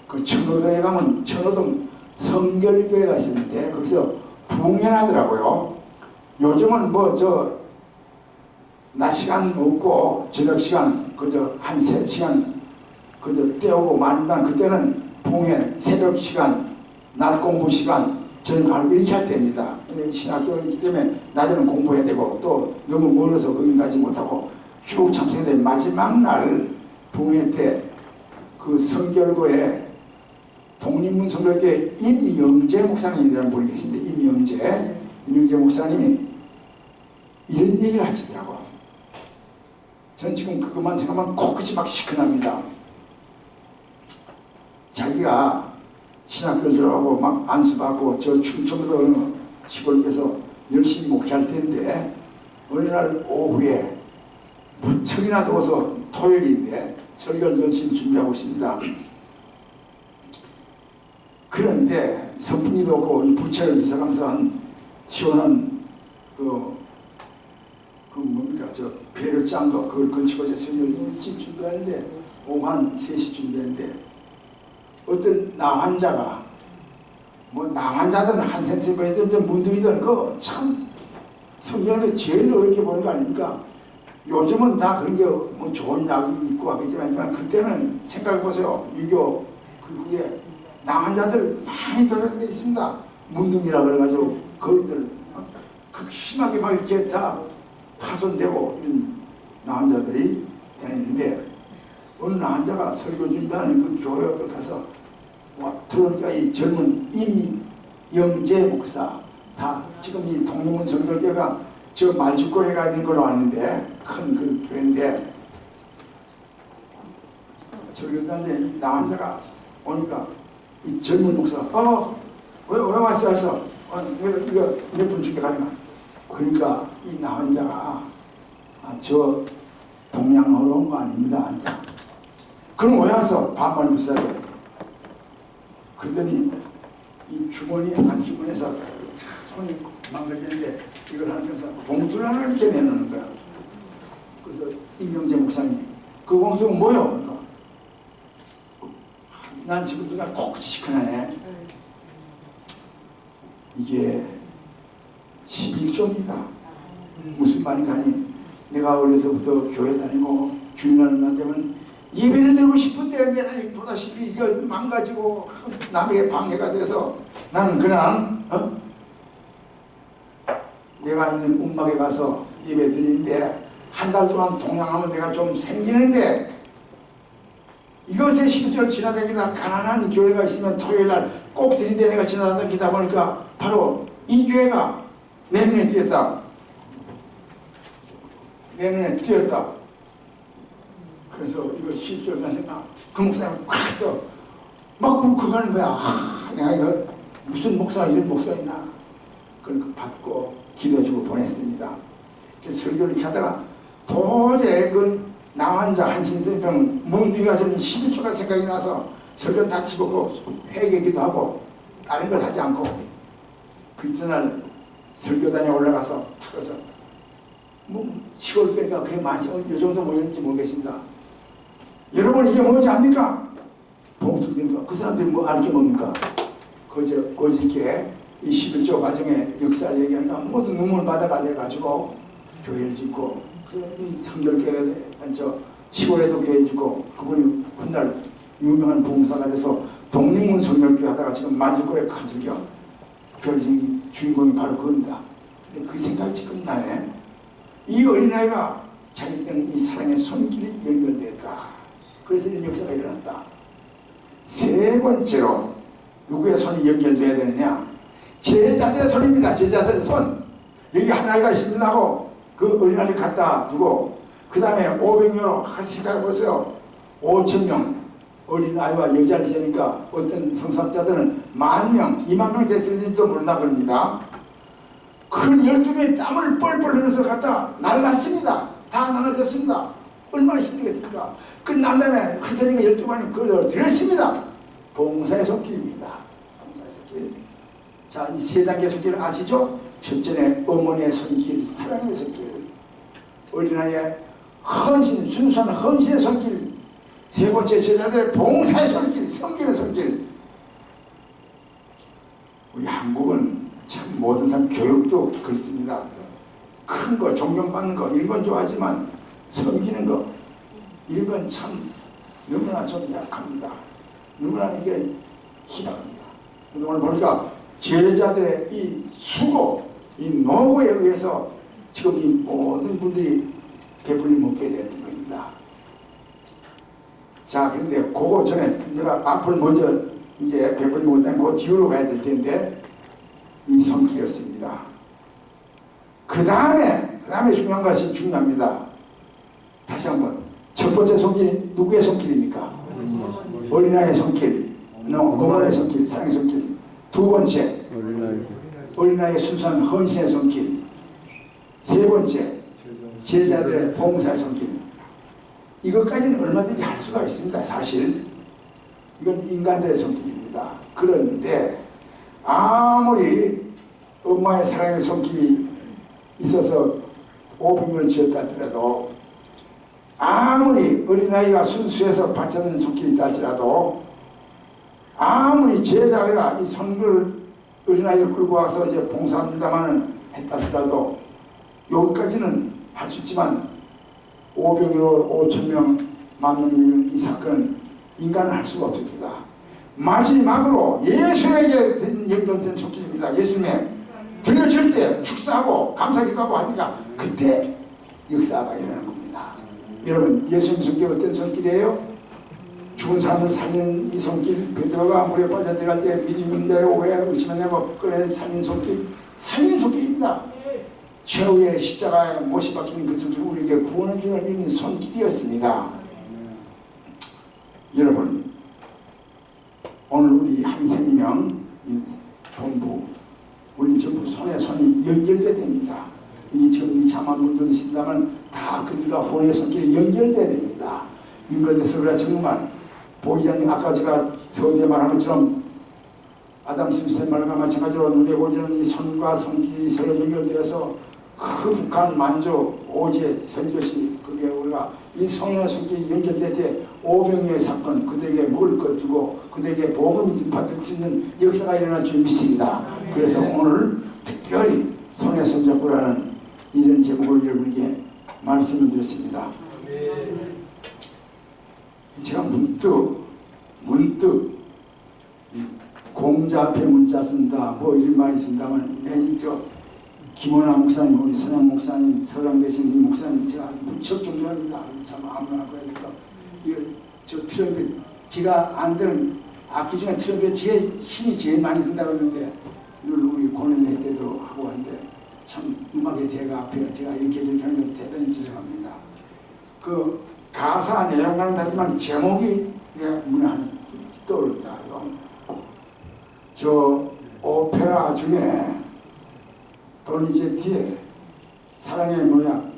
그 천호동에 가면 천호동 성결교회가 있었는데 거기서 부흥회하더라고요. 요즘은 뭐 저 낮 시간 없고 저녁 시간 그저 한 3시간 그저 때우고 말이면 그때는 부흥회 새벽 시간 낮 공부 시간 저녁 하고 이렇게 할 때입니다. 신학교이기 때문에 낮에는 공부해야 되고 또 너무 멀어서 거기 가지 못하고 쭉 참석했는데 마지막 날 부흥회 때 그 성결교회 독립문 성결교회 임영재 목사님이라는 분이 계신데 임영재 목사님이 이런 얘기를 하시더라고. 전 지금 그것만 생각하면 코끝이 막 시큰합니다. 자기가 신학교를 졸업하고 막 안수받고 저 충청도 어느 시골에서 열심히 목회할 때인데 어느 날 오후에 무척이나 더워서 토요일인데 설교를 열심히 준비하고 있습니다. 그런데 선풍기도 없고 이 부채를 비춰가면서 한 시원한 그 뭡니까 저 배를 짠 거 그걸 건치고 이제 설교를 열심히 준비하는데 오후 한 3시 준비했는데 어떤 나 환자가 뭐 남한자든 한센스베이든 저 문두이든 그 참 성경에서 제일 어렵게 보는 거 아닙니까? 요즘은 다 그런 게뭐 좋은 약이 있고 하겠지만 그때는 생각해 보세요. 유교 그 후에 남한자들 많이 돌아다니고 있습니다. 문둥이라 그래가지고 거기들 그 심하게 막 이렇게 다 파손되고 이런 남자들이 다니는데 어느 남자가 설교 준비하는 그 교회를 가서 들어오니까 이 젊은 임영재 목사 다 지금 이 독립문 선교교회가 저 말죽거리가 있는 걸로 아는데 큰 그 교회인데 설교자인데 이 남자가 오니까 이 젊은 목사 왜 왔어? 이거 몇 분 줄게 가지마. 그러니까 이 남자가 저 동양으로 온 거 아닙니다. 그러니까 그럼 왜 왔어? 반만 비싸게. 그랬더니 이 주머니 안주머니에서 손이 망가지는데 이걸 하면서 봉투를 하나 이렇게 내놓는 거야. 그래서 임명재 목사님 그 봉투가 뭐요? 그러니까 난 지금 누가 콕 시큰하네. 이게 11조입니다. 무슨 말인가 하니 내가 어려서부터 교회 다니고 주일날 만 되면 예배를 드리고 싶은데 내가 보다시피 이거 망가지고 남에게 방해가 돼서 나는 그냥 내가 있는 움막에 가서 예배 드리는데 한 달 동안 동양하면 내가 좀 생기는데 이것의 11조를 지나다니다 가난한 교회가 있으면 토요일날 꼭 드리는데 내가 지나다니다 보니까 바로 이 교회가 내 눈에 띄었다. 내 눈에 띄었다. 그래서 이거 10조를 하니까 그 목사님 콱 막 울컥하는 거야. 내가 이거 무슨 목사가 이런 목사가 있나. 그걸 받고 기도해주고 보냈습니다. 그래서 설교를 이렇게 하다가 도저히 그 남한자 한신병 몽둥이가 되는 11조가 생각이 나서 설교 다 집어고 회개기도 하고 다른 걸 하지 않고 그 이튿날 설교단에 올라가서 타서 뭐 시골 빼니까 그게 많지 이 정도 모였는지 모르겠습니다. 여러분 이게 뭔지 압니까? 봉투입니까? 그 사람들이 뭐 알게 뭡니까? 어저께 이 11조 과정의 역사를 얘기하니까 모두 눈물 바다가 돼가지고 교회를 짓고 이 성결교회 저 시골에도 교회 짓고 그분이 훗날 유명한 봉사가 돼서 독립문 성결교회 하다가 지금 만주골에 큰 설교 교회 지금 주인공이 바로 그겁니다. 그 생각이 지금 나네. 이 어린아이가 자기는 이 사랑의 손길이 연결됐다. 그래서 이런 역사가 일어났다. 세 번째로 누구의 손이 연결돼야 되느냐? 제자들의 손입니다. 제자들의 손. 여기 한 아이가 있습니다 하고 그 어린아이를 갖다 두고 그 다음에 500명으로 생각해보세요. 5,000명 어린아이와 여자를 재니까 어떤 성삼자들은 10,000명, 20,000명 됐을지도 모른다 그럽니다. 큰 12명의 땀을 뻘뻘 흘려서 갖다 날랐습니다. 다 나눠졌습니다. 얼마나 힘들겠습니까? 끝난 다음에 흩어진 거 12만이 그걸 드렸습니다. 봉사의 손길입니다. 봉사의 손길. 자, 이 세 단계 손길을 아시죠? 첫째는 어머니의 손길, 사랑의 손길. 어린아이의 헌신, 순수한 헌신의 손길. 세 번째 제자들의 봉사의 손길, 섬김의 손길. 우리 한국은 참 모든 사람 교육도 그렇습니다. 큰 거, 존경받는 거 이런 건 좋아하지만 섬기는 거 이런 건 참 너무나 좀 약합니다. 너무나 이게 희박합니다. 오늘 보니까 제자들의 이 수고, 이 노고에 의해서 지금 이 모든 분들이 배불리 먹게 되는 겁니다. 자, 그런데 그거 전에 내가 앞을 먼저 이제 배불리 먹었다는 그 뒤로 가야 될 텐데 이 손길이었습니다. 그 다음에 중요한 것이 중요합니다. 다시 한번 첫 번째 손길이 누구의 손길입니까? 어린아이의 손길, 어머니의 손길, 사랑의 손길. 두 번째 어린아이의 순수한 헌신의 손길. 세 번째 제자들의 봉사의 손길. 이것까지는 얼마든지 할 수가 있습니다. 사실 이건 인간들의 손길입니다. 그런데 아무리 엄마의 사랑의 손길이 있어서 500명을 지었다 하더라도 아무리 어린아이가 순수해서 바쳐는 손길이 있다 할지라도 아무리 제자가 이 손을 어린아이를 끌고 와서 이제 봉사합니다마는 했다 하더라도 여기까지는 할 수 있지만 500으로 5,000명, 10,000명 이 사건은 인간은 할 수가 없습니다. 마지막으로 예수에게 연결된 속길입니다. 예수님의 들려질 때 축사하고 감사기도하고 하니까 그때 역사가 일어나는 겁니다. 여러분, 예수님 손길 어떤 손길이에요? 죽은 사람을 살리는 이 손길, 베드로가 물에 빠져들어갈 때 믿음 있는 자의 오해 의심을 내고 끌어낸 살린 손길, 살린 손길입니다. 최후의 십자가에 못이 박히는 그 손길, 우리에게 구원해 주는 손길이었습니다. 여러분, 오늘 우리 한 생명 본부 우리 전부 손에 손이 연결돼야 됩니다. 이 지금 참한 분들도 있습니다만 다 그들과 혼의 손길이 연결돼야 됩니다. 인간에서 그래 정말 보이지 않는 아까 제가 서두에 말한 것처럼 아담 스미스의 말과 마찬가지로 눈에 보이지 않는 이 손과 손길이 서로 연결되어서 그 북한 만주 오제 선교시 그게 우리가 이 손과 손길이 연결될 때 오병이의 사건 그들에게 먹을 것 주고 그들에게 복음을 받을 수 있는 역사가 일어날 줄 믿습니다. 그래서 오늘 특별히 손에 손잡고라는 이런 제목을 여러분에게 말씀을 드렸습니다. 제가 문득 공자 앞에 문자 쓴다 뭐 이런 말이 있습니다만 저 김원아 목사님, 우리 선양 목사님, 서랑 계신 이 목사님 제가 무척 존경합니다. 참 아무나 그러니까 저 트럼펫 제가 안 되는 악기 중에 트럼펫 제 힘이 제일 많이 든다고 했는데 늘 우리 고난회 때도 하고 하는데 참 음악의 대가 앞에 제가 이렇게 저렇게 하는 건 대단히 죄송합니다. 그 가사 내용과는 다르지만 제목이 내 눈에 떠오른다. 저 오페라 중에 도니제티의 사랑의 모양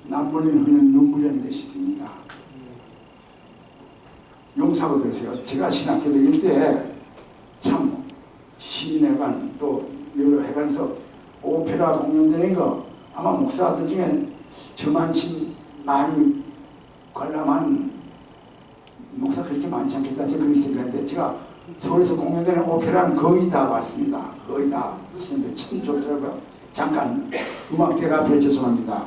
남물린 흐르는 눈물이라는 것이 있습니다. 용사고 들으세요. 제가 신학교 다닐 때 참 시인회관 또 여러 회관에서 오페라 공연되는 거 아마 목사들 중에 저만치 많이 관람한 목사 그렇게 많지 않겠다 제가 그렇게 생각했는데 제가 서울에서 공연되는 오페라는 거의 다 봤습니다. 거의 다 봤는데 참 좋더라고요. 잠깐 음악대가 앞에 죄송합니다.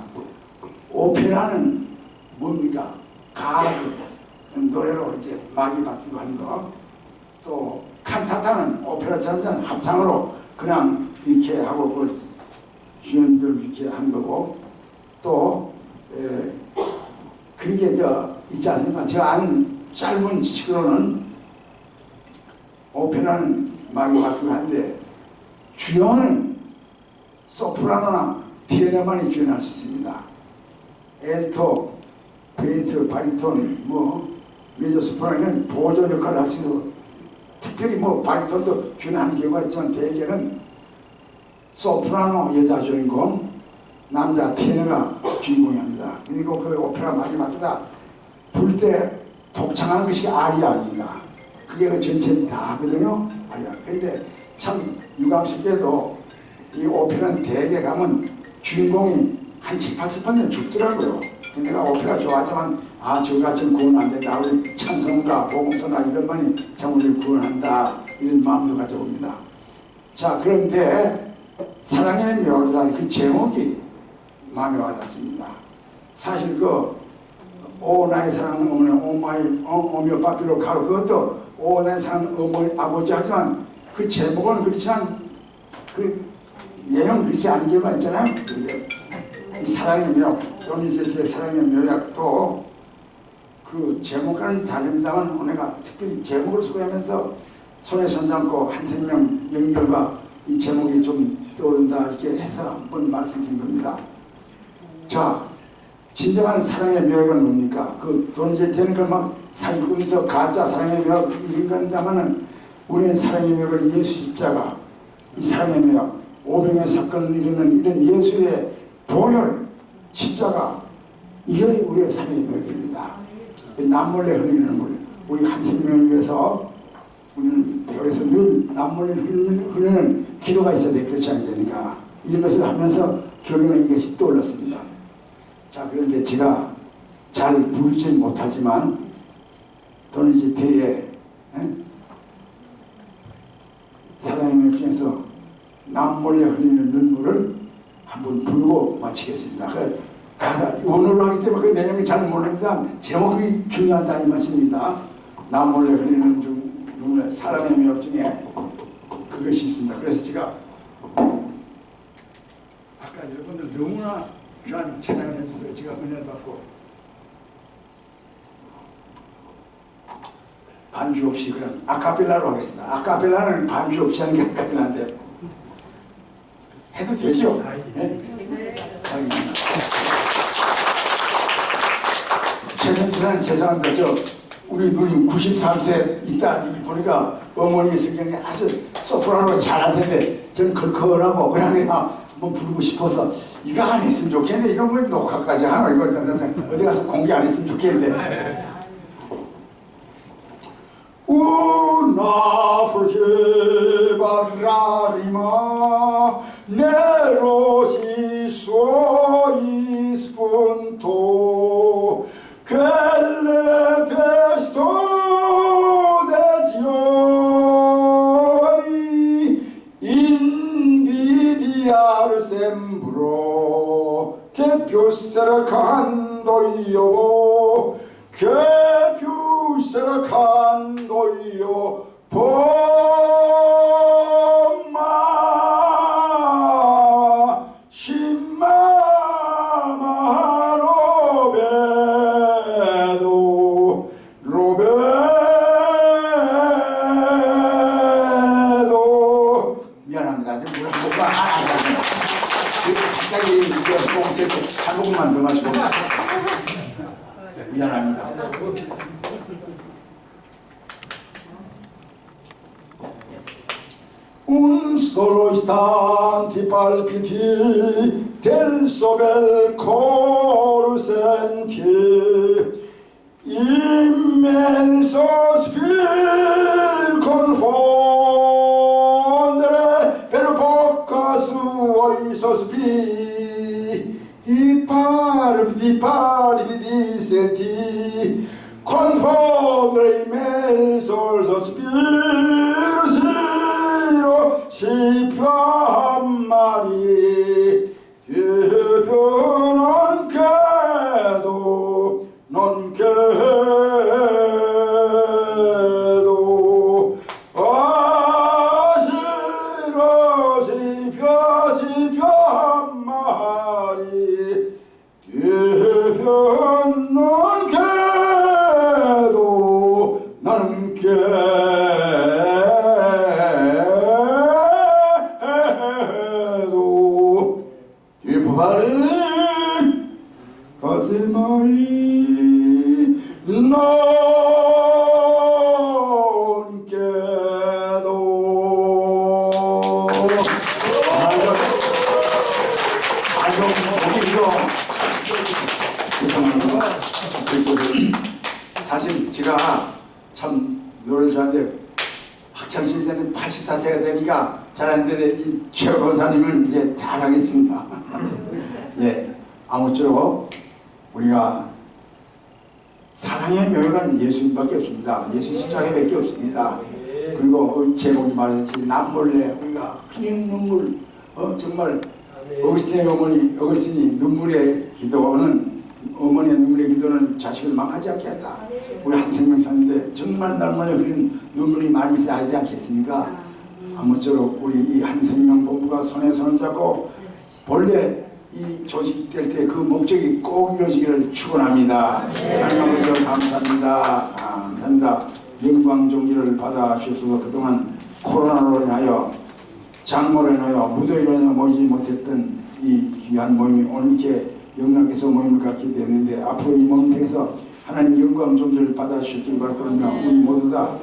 오페라는 뭡니까? 가그 노래로 이제 막이 바뀌고 하는 거. 또 칸타타는 오페라처럼 합창으로 그냥 이렇게 하고 그 주연들 이렇게 하는 거고 또 그게 저 있지 않습니까? 제가 아는 짧은 지식으로는 오페라는 막이 바뀌고 하는데 주연은 소프라노나 피아노만이 주연할 수 있습니다. 엘토, 베이스, 바리톤, 메조소프라노는 보조 역할을 할 수 있고 특별히 바리톤도 주연하는 경우가 있지만 대개는 소프라노 여자 주인공, 남자 테너가 주인공이 합니다. 그리고 그 오페라 마지막에다 불 때 독창하는 것이 아리아입니다. 그게 그 전체는 다 하거든요. 아리아. 그런데 참 유감스럽게도 이 오페라는 대개 가면 주인공이 한 7, 80% 죽더라고요. 내가 오페라 좋아하지만 저가 좀 구원 안 된다. 우리 찬송가, 복음서가 이것만이 참 우리를 구원한다. 이런 마음도 가져옵니다. 자, 그런데 사랑의 묘기라는 그 제목이 마음에 와닿습니다. 사실 오 나의 사랑은 어머니 오며 빠삐로 가로 그것도 오 나의 사랑은 어머니 아버지 하지만 그 제목은 그렇지만 그 내용 그렇지 않은 경우가 있잖아요. 근데 이 사랑의 묘, 도니제티의 사랑의 묘약도 그 제목과는 다릅니다만 내가 특별히 제목을 소개하면서 손에 손잡고 한 생명 연결과 이 제목이 좀 떠오른다 이렇게 해서 한번 말씀드린 겁니다. 자, 진정한 사랑의 묘약은 뭡니까? 그 도니제티는 그막 사기꾼에서 가짜 사랑의 묘약 이런 건다마는 우리는 사랑의 묘약을 예수 십자가 이 사랑의 묘약 500의 사건을 이루는 이런 예수의 보혈 십자가 이게 우리의 사랑의 묘약입니다. 남몰래 흘리는 물 우리 한 생명을 위해서 우리는 배우에서 늘 남몰래 흐르는 기도가 있어야 돼. 그렇지 않습니까? 이런 것을 하면서 결론에 이것이 떠올랐습니다. 자, 그런데 제가 잘 부르지 못하지만 도니제티의 사랑의 묘약 중에서 남몰래 흘리는 눈물을 한번 부르고 마치겠습니다. 그 가사 원어로 하기 때문에 그 내용이 잘 모르니까 제목이 중요하다 이 말씀입니다. 남몰래 흘리는 눈물, 사람의 매력 중에 그것이 있습니다. 그래서 제가 아까 여러분들 너무나 귀한 찬양을 해주셔서 제가 은혜를 받고 반주 없이 그냥 아카펠라로 하겠습니다. 아카펠라는 반주 없이 하는 게 아카펠라인데 해도 되죠? 네? 최선기사님 죄송합니다. 우리 누님 93세 있다 보니까 어머니 성경이 아주 소프라노 잘할 텐데 저는 걸컬하고 그냥 한번 부르고 싶어서 이거 안 했으면 좋겠는데 이거 뭐 녹화까지 하나 이거 어디 가서 공개 안 했으면 좋겠는데 Una forgiva rima nerosi suoi spunto quelle pestose invidiar sembro che più cercando io che più cercando io pomma scimma lo vedo 미안합니다. 지금 뭐가 갑자기 이제 한 모금만 더 마시고 미안합니다. Un solo istante palpiti del suo bel coro senti immenso spir confondere per bocca suoi sospiri i palpiti di senti confondere immenso sospiro si più ammari che più non credo asiro si più ammari che più non credo 나는 깨도 뒤바리 거짓말이 넌 깨도 사실 제가 참 노래를 좋아하는데 학창시절 때는 84세가 되니까 잘하는데 이 최 권사님은 이제 잘하겠습니다. 예, 아무쪼록 우리가 사랑의 묘역은 예수님밖에 없습니다. 예수 십자가밖에 없습니다. 그리고 제목이 말했지 남몰래 우리가 흘리는 눈물 정말 어거스틴의 어거스틴이 눈물의 기도는 어머니의 눈물의 기도는 자식을 망하지 않겠다. 우리 한생명사인데 정말 날마다 흘리는 눈물이 많이 있어야 하지 않겠습니까? 아무쪼록 우리 이 한생명 본부가 손에 손을 잡고 본래 이 조직될 때 그 목적이 꼭 이루어지기를 축원합니다. 하나님 아버지 감사합니다. 감사합니다. 영광 종기를 받아 주셔서 그동안 코로나로 인하여 장모로 인하여 무더위로 인하여 모이지 못했던 이 귀한 모임이 오늘 이렇게 영락에서 모임을 갖게 되었는데 앞으로 이 모임 통해서 하나님 영광 존재를 받아주실 줄 바라며 우리 모두 다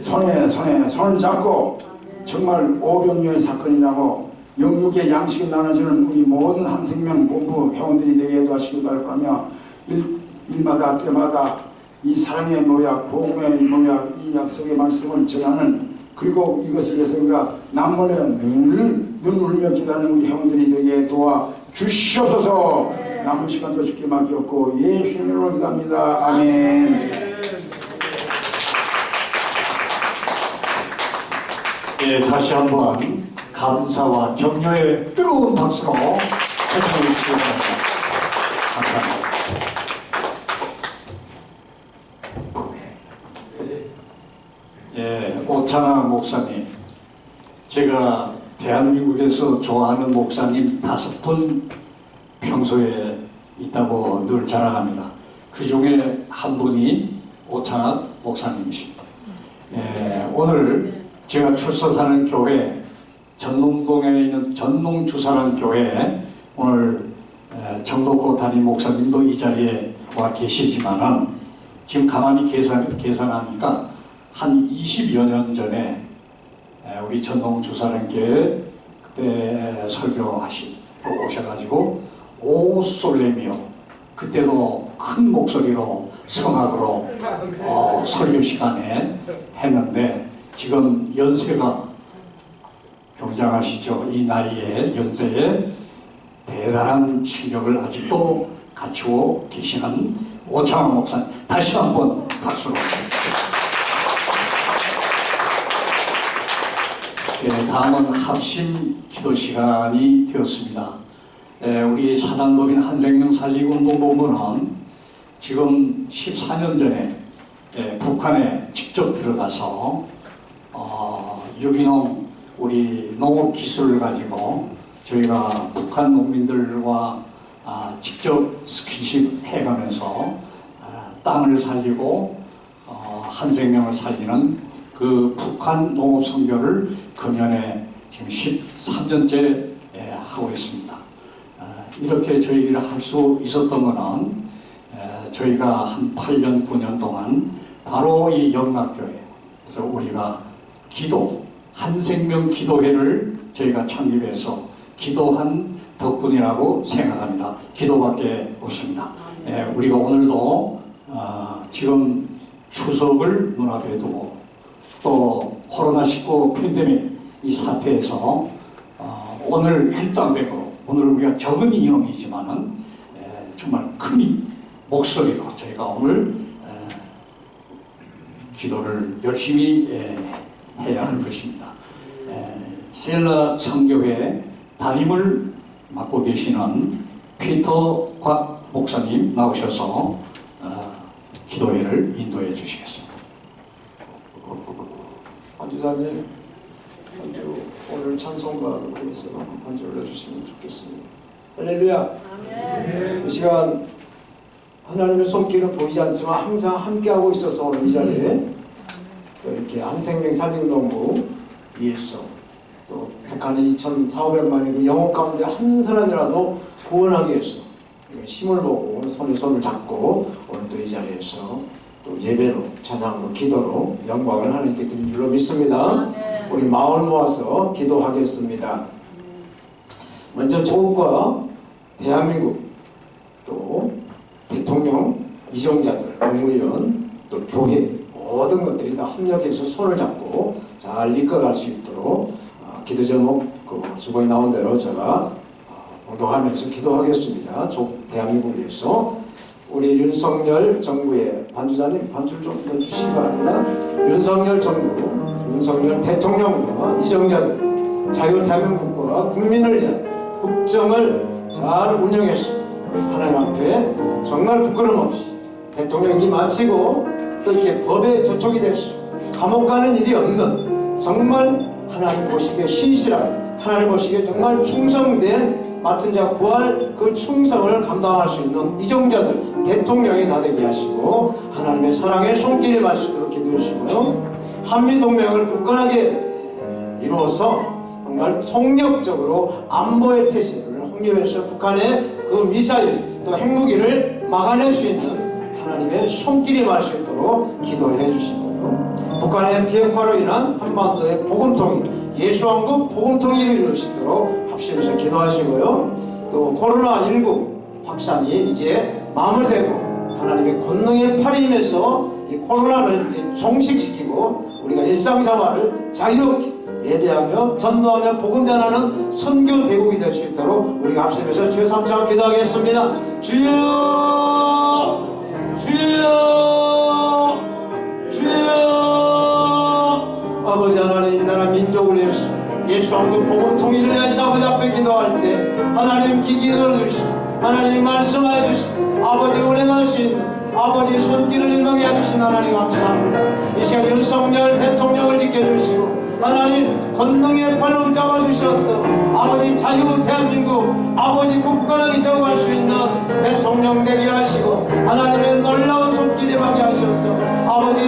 손을 잡고 정말 오병이어의 사건이라고 영육의 양식을 나눠주는 우리 모든 한생명 본부 회원들이 되게 도와주시길 바라며 일마다 때마다 이 사랑의 모약, 복음의 모약, 이 약속의 말씀을 전하는 그리고 이것을 위해서 우리가 남몰래 늘 눈물 흘며 기도하는 우리 회원들이 되게 도와주시옵소서. 남은 시간도 주께 맡겼고 예수님으로 기도합니다. 아멘. 예, 다시 한번 감사와 격려의 뜨거운 박수로 해주시기 바랍니다. 감사합니다. 예, 오창하 목사님, 제가 대한민국에서 좋아하는 목사님 5분 평소에 있다고 늘 자랑합니다. 그 중에 한 분이 오창하 목사님이십니다. 예, 오늘 제가 출석하는 교회, 전농동에 있는 전농주사라는 교회에 오늘 정덕호 담임 목사님도 이 자리에 와 계시지만은 지금 가만히 계산하니까 한 20여 년 전에 우리 전농주사라는 교회 그때 설교하시고 오셔가지고 오 솔레미오, 그때도 큰 목소리로 성악으로 설교 시간에 했는데 지금 연세가 굉장하시죠. 이 나이에 연세에 대단한 실력을 아직도 갖추고 계시는 오창하 목사님, 다시 한번 박수로. 네, 다음은 합심 기도 시간이 되었습니다. 우리 사단법인 한생명 살리기 운동본부는 지금 14년 전에 북한에 직접 들어가서 유기농 우리 농업 기술을 가지고 저희가 북한 농민들과 직접 스킨십 해가면서 땅을 살리고 한생명을 살리는 그 북한 농업 선교를 금년에 지금 13년째 하고 있습니다. 이렇게 저희가 할 수 있었던 것은 저희가 한 8년, 9년 동안 바로 이 영락교회에서 우리가 기도, 한생명 기도회를 저희가 창립해서 기도한 덕분이라고 생각합니다. 기도밖에 없습니다. 우리가 오늘도 지금 추석을 눈앞에 두고 또 코로나19 팬데믹 이 사태에서 오늘 일당백으로 오늘 우리가 적은 인원이지만은 정말 큰 목소리로 저희가 오늘 기도를 열심히 해야 하는 것입니다. 셀라 선교회 담임을 맡고 계시는 피터 곽 목사님 나오셔서 기도회를 인도해 주시겠습니다. 반주사님, 반주 오늘 찬송가를 통해서 반주 올려주시면 좋겠습니다. 할렐루야. 아멘. 이 시간 하나님의 손길은 보이지 않지만 항상 함께하고 있어서 오늘 이 자리에 또 이렇게 한생명 살리기농부 위해서 또 북한의 2,400만의 그 영혼 가운데 한 사람이라도 구원하기 위해서 힘을 보고 손에 손을 잡고 오늘 또 이 자리에서 또 예배로 찬양으로 기도로 영광을 하나님께 드린 줄로 믿습니다. 우리 마음을 모아서 기도하겠습니다. 먼저 조국과 대한민국 또 대통령, 이정자들, 국무위원 또 교회 모든 것들이 다 합력해서 손을 잡고 잘 이끌어갈 수 있도록 기도 제목 그 주보에 나온 대로 제가 봉독하면서 기도하겠습니다. 대한민국을 위해서 우리 윤석열 정부의 반주자님 반주를 좀 넣어주시기 바랍니다. 윤석열 정부, 윤석열 대통령과 이정자들 자유대한민국과 국민을 위한 국정을 잘 운영해서 하나님 앞에 정말 부끄럼 없이 대통령 임기 마치고 또 이렇게 법에 저촉이 돼서 감옥 가는 일이 없는 정말 하나님 보시기에 신실한 하나님 보시기에 정말 충성된 맡은 자 구할 그 충성을 감당할 수 있는 이정자들 대통령이 나되게 하시고 하나님의 사랑의 손길에 마시도록 기도해 주시고요. 한미동맹을 굳건하게 이루어서 정말 총력적으로 안보의 태세를 확립해서 북한의 그 미사일 또 핵무기를 막아낼 수 있는 하나님의 손길이 말 수 있도록 기도해 주시고요. 북한의 비핵화로 인한 한반도의 복음통일, 예수왕국 복음통일을 이룰 수 있도록 합심해서 기도하시고요. 또 코로나19 확산이 이제 마무리되고 하나님의 권능의 팔이 임해서 이 코로나를 이제 종식시키고 우리가 일상생활을 자유롭게 예배하며 전도하며 복음 전하는 선교 대국이 될 수 있도록 우리가 합심해서 주의 삼창 기도하겠습니다. 주여, 주여, 주여. 아버지 하나님, 이 나라 민족을 위해서 예수 예수 한국 복음 통일을 위해서 아버지 앞에 기도할 때 하나님 기기 들어주시고 하나님 말씀하여 주시고 아버지 운행하신 아버지 손길을 임하게 해주신 하나님 감사합니다. 이 시간 윤석열 대통령을 지켜주시고 하나님 권능의 발로 잡아주셔서 아버지 자유 대한민국 아버지 국가를 세워갈 수 있는 대통령 되게 하시고 하나님의 놀라운 손길 임하게 하셔서 아버지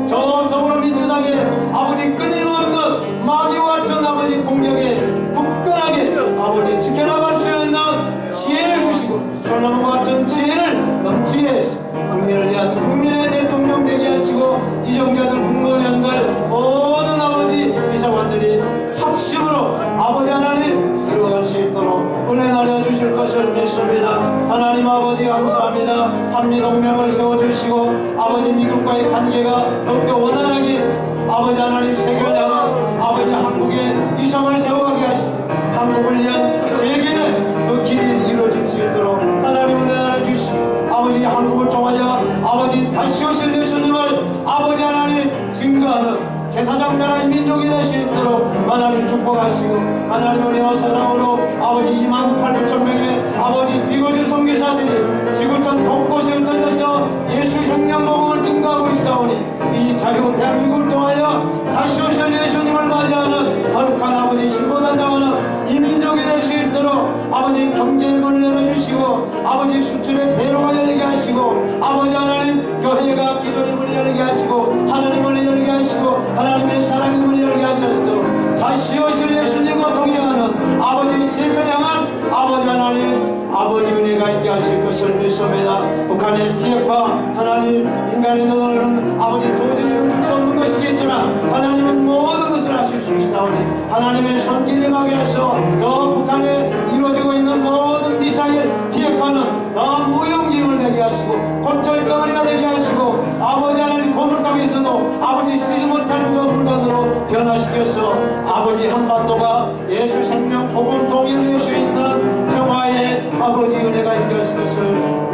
저 더불어민주당의 아버지 끊임없는 마귀와 같은 아버지 공격에 굳건하게 아버지 지켜나갈 수 있는 지혜를 주시고 솔로몬과 같은 지혜를 넘치게 해서 국민을 위한 국민의 대통령 되게 하시고 이정자들 국무위원들 모든 아버지 비서관들이 합심으로 아버지 하나님 이루어갈 수 있도록 은혜 나눠주실 것을 믿습니다. 하나님 아버지 감사합니다. 한미동맹을 세워주시고 아버지 미국과의 관계가 더욱더 원활하게 해서 아버지 하나님 세계를 향한 아버지 한국의 이성을 세워가게 하시고 한국을 위한 세계를 그 길이 이루어질 수 있도록 하나님 은혜 나눠주시고 아버지 한국을 통하여 아버지 다시 오실 예수님을 아버지 하나님 증거하는 제사장 나라의 민족이 될 수 있도록 하나님 축복하시고 하나님 은혜와 사랑으로 아버지 28,000명의 아버지 비거질 선교사들이 지구촌 곳곳에 흩어져서 예수 생명복음을 증거하고 있사오니 이 자유 대한민국을 통하여 다시 오실 예수님을 맞이하는 거룩한 아버지 신보단장하는 이 민족이 될 수 있도록 아버지 경제를 열어주시고 아버지 수출의 대로가 열리게 하시고 아버지 하나님 교회가 기도의 문이 열리게 하시고 하나님 문이 열리게 하시고 하나님의 사랑의 문이 열리게 하셔서 다시 오실 예수님과 동행하는 아버지 세계를 향한 아버지 하나님 아버지 은혜가 있게 하실 것을 믿습니다. 북한의 비핵화 하나님 인간의 눈으로는 아버지 도저히 이루어질 수 없는 것이겠지만 하나님은 모든 것을 하실 수 있사오니 하나님의 손길이 임하게 하셔 저 북한에 이루어지고 있는 모든 미사일 비핵화는 더 무용지물 되게 하시고 곤절덩어리가 되게 하시고 아버지 하나님 고물상에서도 아버지 쓰지 못하는 그 물건으로 변화시켜서 아버지 한반도가 예수 생명 복음 통일을 낼 수 있는 평화의 아버지 은혜가 있게 하실 것을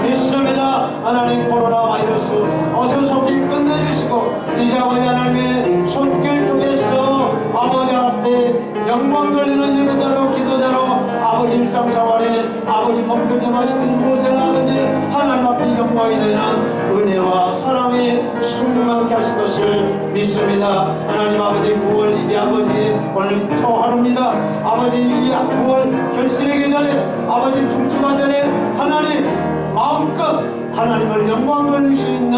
믿습니다. 하나님 코로나 바이러스 어서 속히 끝내주시고 이제 아버지 하나님의 손길 통해서 아버지 앞에 영광 돌리는 예배자로 기도자로 아버지 일상생활에 아버지 먹든지 마시든지 무엇을 하든지 하나님 앞에 영광이 되는 은혜와 사랑의 충만케 하실 것을 믿습니다. 하나님 아버지 9월 이제 아버지 오늘 초 하루입니다. 아버지 이 9월 결실하기 전에 아버지 중추가 전에 하나님 마음껏 하나님을 영광 돌릴 수 있는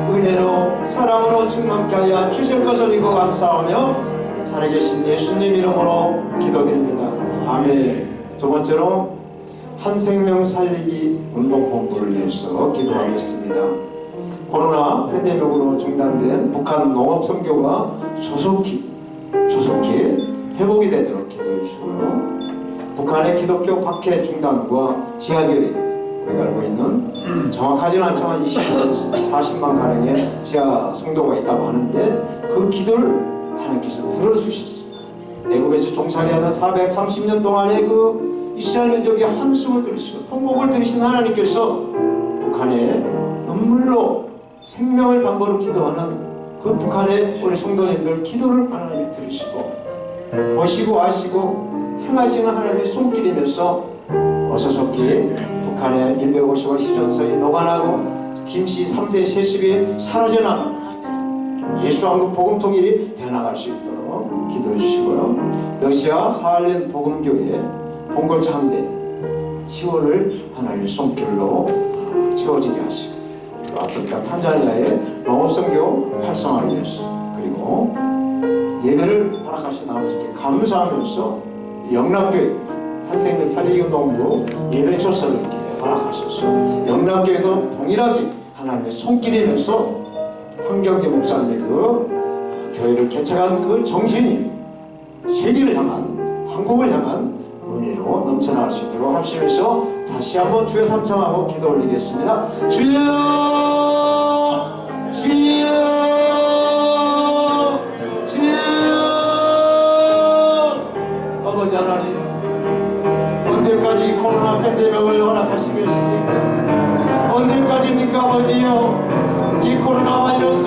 은혜로 사랑으로 충만케 하여 주실 것을 믿고 감사하며 살아계신 예수님 이름으로 기도드립니다. 아멘. 두 번째로 한 생명 살리기 운동본부를 위해서 기도하겠습니다. 코로나 팬데믹으로 중단된 북한 농업선교가 조속히 회복이 되도록 기도해 주시고요. 북한의 기독교 박해 중단과 지하교회 우리가 알고 있는 정확하지는 않지만 20에서 40만 가량의 지하 성도가 있다고 하는데 그 기도를 하나님께서 들어주셨습니다. 애국에서 종살이하는 430년 동안의 그 이스라엘 민족의 한숨을 들으시고 통곡을 들으신 하나님께서 북한의 눈물로 생명을 담보로 기도하는 그 북한의 우리 성도님들 기도를 하나님이 들으시고 보시고 아시고 행하시는 하나님의 손길이면서 어서속히 북한의 150월 휴전선이 녹아나고 김씨 3대 세습이 사라져나가고 예수 한국 복음 통일이 되어나갈 수 있도록 기도해 주시고요. 러시아 사할린 복음교회 봉골차 한 대 지원을 하나님의 손길로 채워지게 하시고 또 아프리카 탄자니아의 농업선교 활성화를 위해서 그리고 예배를 허락하신 아버지께 감사하면서 영락교회 한생명 살리기 운동부 예배 조서를 이렇게 허락하셔서 영락교회도 동일하게 하나님의 손길이면서 황경재 목사님의 그 교회를 개척한 그 정신이 세계를 향한 한국을 향한 은혜로 넘쳐나갈 수 있도록 합심해서 다시 한번 주여 삼창하고 기도 올리겠습니다. 주여 주여 주여 아버지 하나님 언제까지 코로나 팬데믹을 허락하시겠습니까? 언제까지입니까 아버지요? 이 코로나 바이러스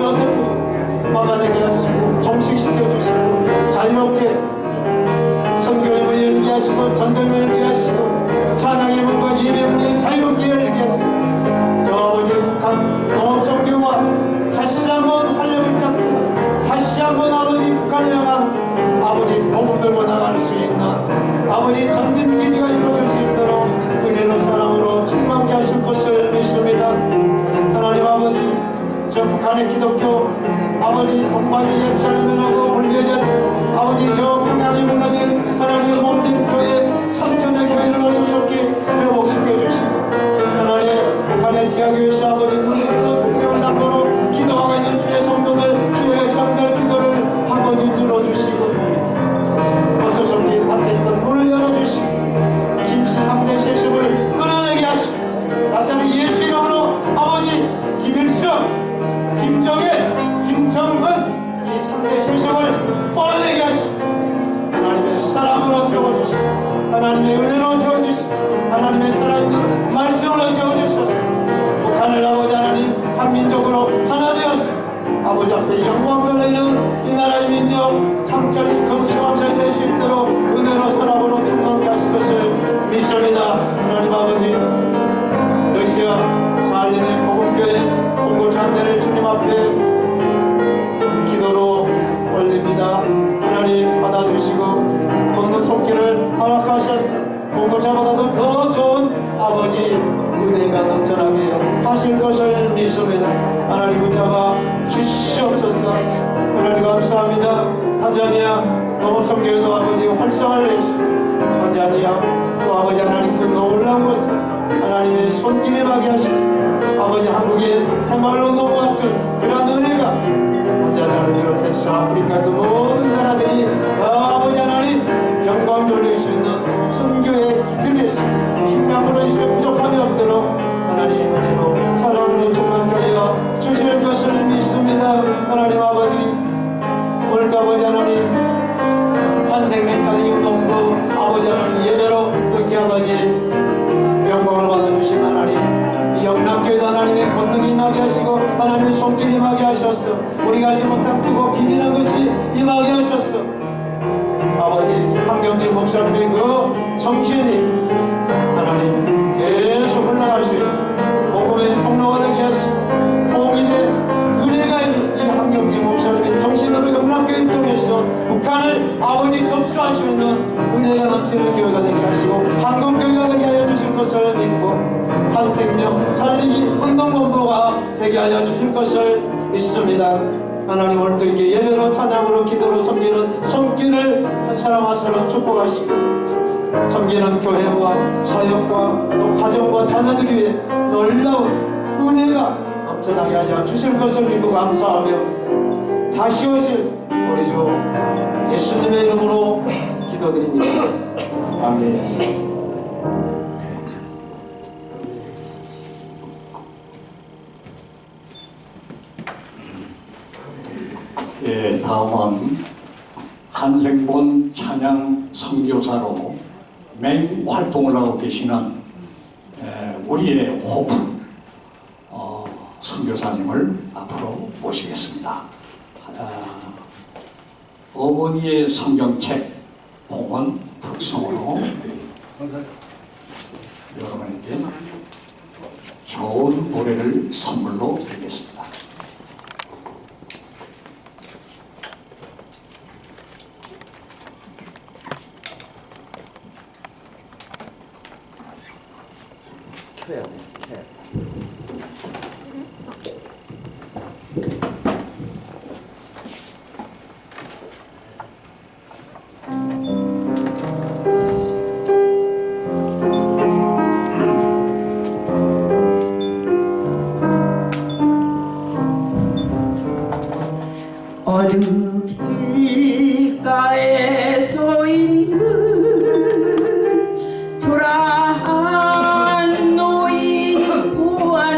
막아내게 하시고 종식시켜 주시고 자유롭게 선교의 문을 열게 하시고 전도의 열게 하시고 찬양의 문과 예배의 문을 자유롭게 열게 하시고 저 아버지 북한 농업선교와 다시 한번 활력을 찾고 다시 한번 아버지 북한을 향한 아버지 복음 들고 나갈 수 있는 아버지 전진기지가 이루어질 수 있도록 은혜로 사랑으로 충만케 하실 것을 믿습니다. 하나님 아버지 저 북한의 기독교 아버지 동방의 예루살렘을 하고 불려진 아버지 저 평양이 무너진 하나님의 몸된 교회 3천의 교회를 어수속히 회복시켜 주시고 하나님 북한의 지하교회에서 아버지 무너진 생명을 담보로 기도하고 있는 주의 성도들 주의 백성들 기도를 아버지 들어주시고 어수속히 닫혔던 문을 열어주시고 김씨 3대 세습을 끊어내게 하시고 나사렛 예수 이름으로 아버지 김일성 김정일, 김정은 이 3대 세력을 뻗어내게 하시고 하나님의 사랑으로 채워주시고 하나님의 은혜로 채워주시고 하나님의 살아있는 말씀으로 채워주시고 북한을 아버지 하나님 한민족으로 하나 되어서 아버지 앞에 영광 걸리는 이 나라의 민족 상철이 금수감사이 될 수 있도록 은혜로 사랑으로 충만케 하실 것을 믿습니다. 하나님 아버지 러시아 사할린의 복음교회 공고찬대를 주님 앞에 기도로 올립니다. 하나님 받아주시고 돕는 손길을 허락하셔서 공고차보다도 더 좋은 아버지 은혜가 넘쳐나게 하실 것을 믿습니다. 하나님 붙잡아 주시옵소서. 하나님 감사합니다. 탄자니아 농업선교회도 아버지 활성화를 내주시고 탄자니아 또 아버지 하나님 그 놀라운 것을 하나님의 손길에 임하게 하시고 아버지 한국의 새마을운동 같은 그런 은혜가 탄자니아를 비롯해서 아프리카 그 모든 나라들이 다 아버지 하나님 영광 돌릴 수 있는 선교의 기틀에서 힘감으로 있어 부족함이 없도록 하나님 은혜로 사랑으로 충만케 하여 주실 것을 믿습니다. 하나님 아버지 오늘도 아버지 하나님 한생명사역운동부 아버지 하나님 예배로 또 이렇게 아버지 영광을 받아주신 하나님 이 영락교회도 하나님의 권능이 임하게 하시고 하나님의 손길이 임하게 하셨어. 우리가 알지 못한 크고 비밀한 것이 임하게 하셨어. 아버지 한경진 목사님의 그 정신이 하나님 계속 흘러갈 수 있는 복음의 통로가 되게 하시고 통일의 은혜가 있는 이 한경진 목사님의 정신으로 영락교회 통해서 북한을 아버지 접수할 수 있는 은혜가 넘치는 교회가 되게 하시고 한국교회가 되게 하여 주실 것을 믿고 한생명 살리기 운동본부가 되게 하여 주실 것을 믿습니다. 하나님 오늘도 이렇게 예배로 찬양으로 기도로 섬기는 손길을 한 사람 한 사람 축복하시고 섬기는 교회와 사역과 또 가정과 자녀들 위해 놀라운 은혜가 넘쳐나게 하여 주실 것을 믿고 감사하며 다시 오실 우리 주 예수님의 이름으로 기도드립니다. 아멘. 예, 다음은 한생본 찬양 선교사로 맹활동을 하고 계시는 우리의 호프 선교사님을 앞으로 모시겠습니다. 어머니의 성경책 봉헌 특송으로 여러분에게 좋은 노래를 선물로 드리겠습니다. 켜야 돼. 켜야 돼. 어느 길가에 서 있는 초라한 노인 보아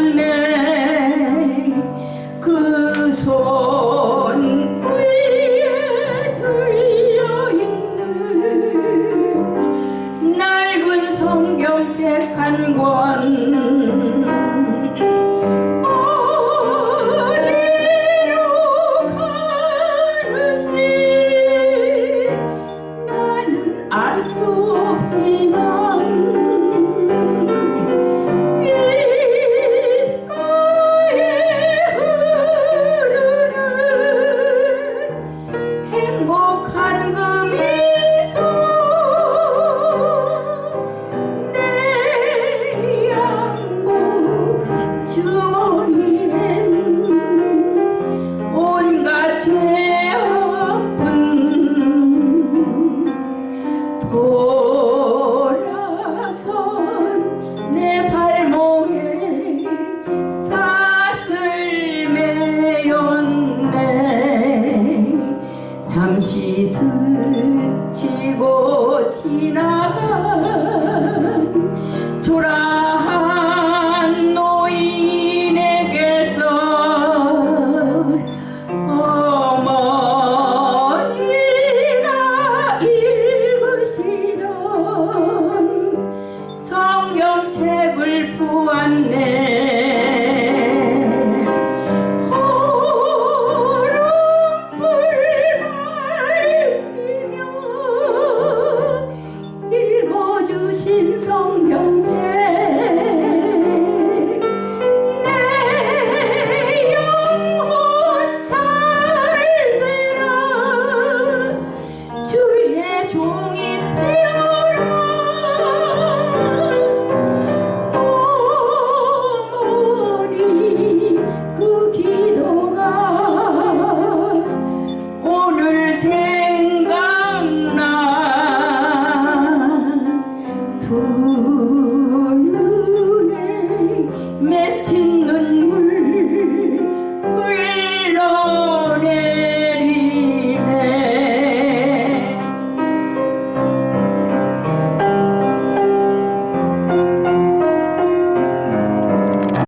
맺힌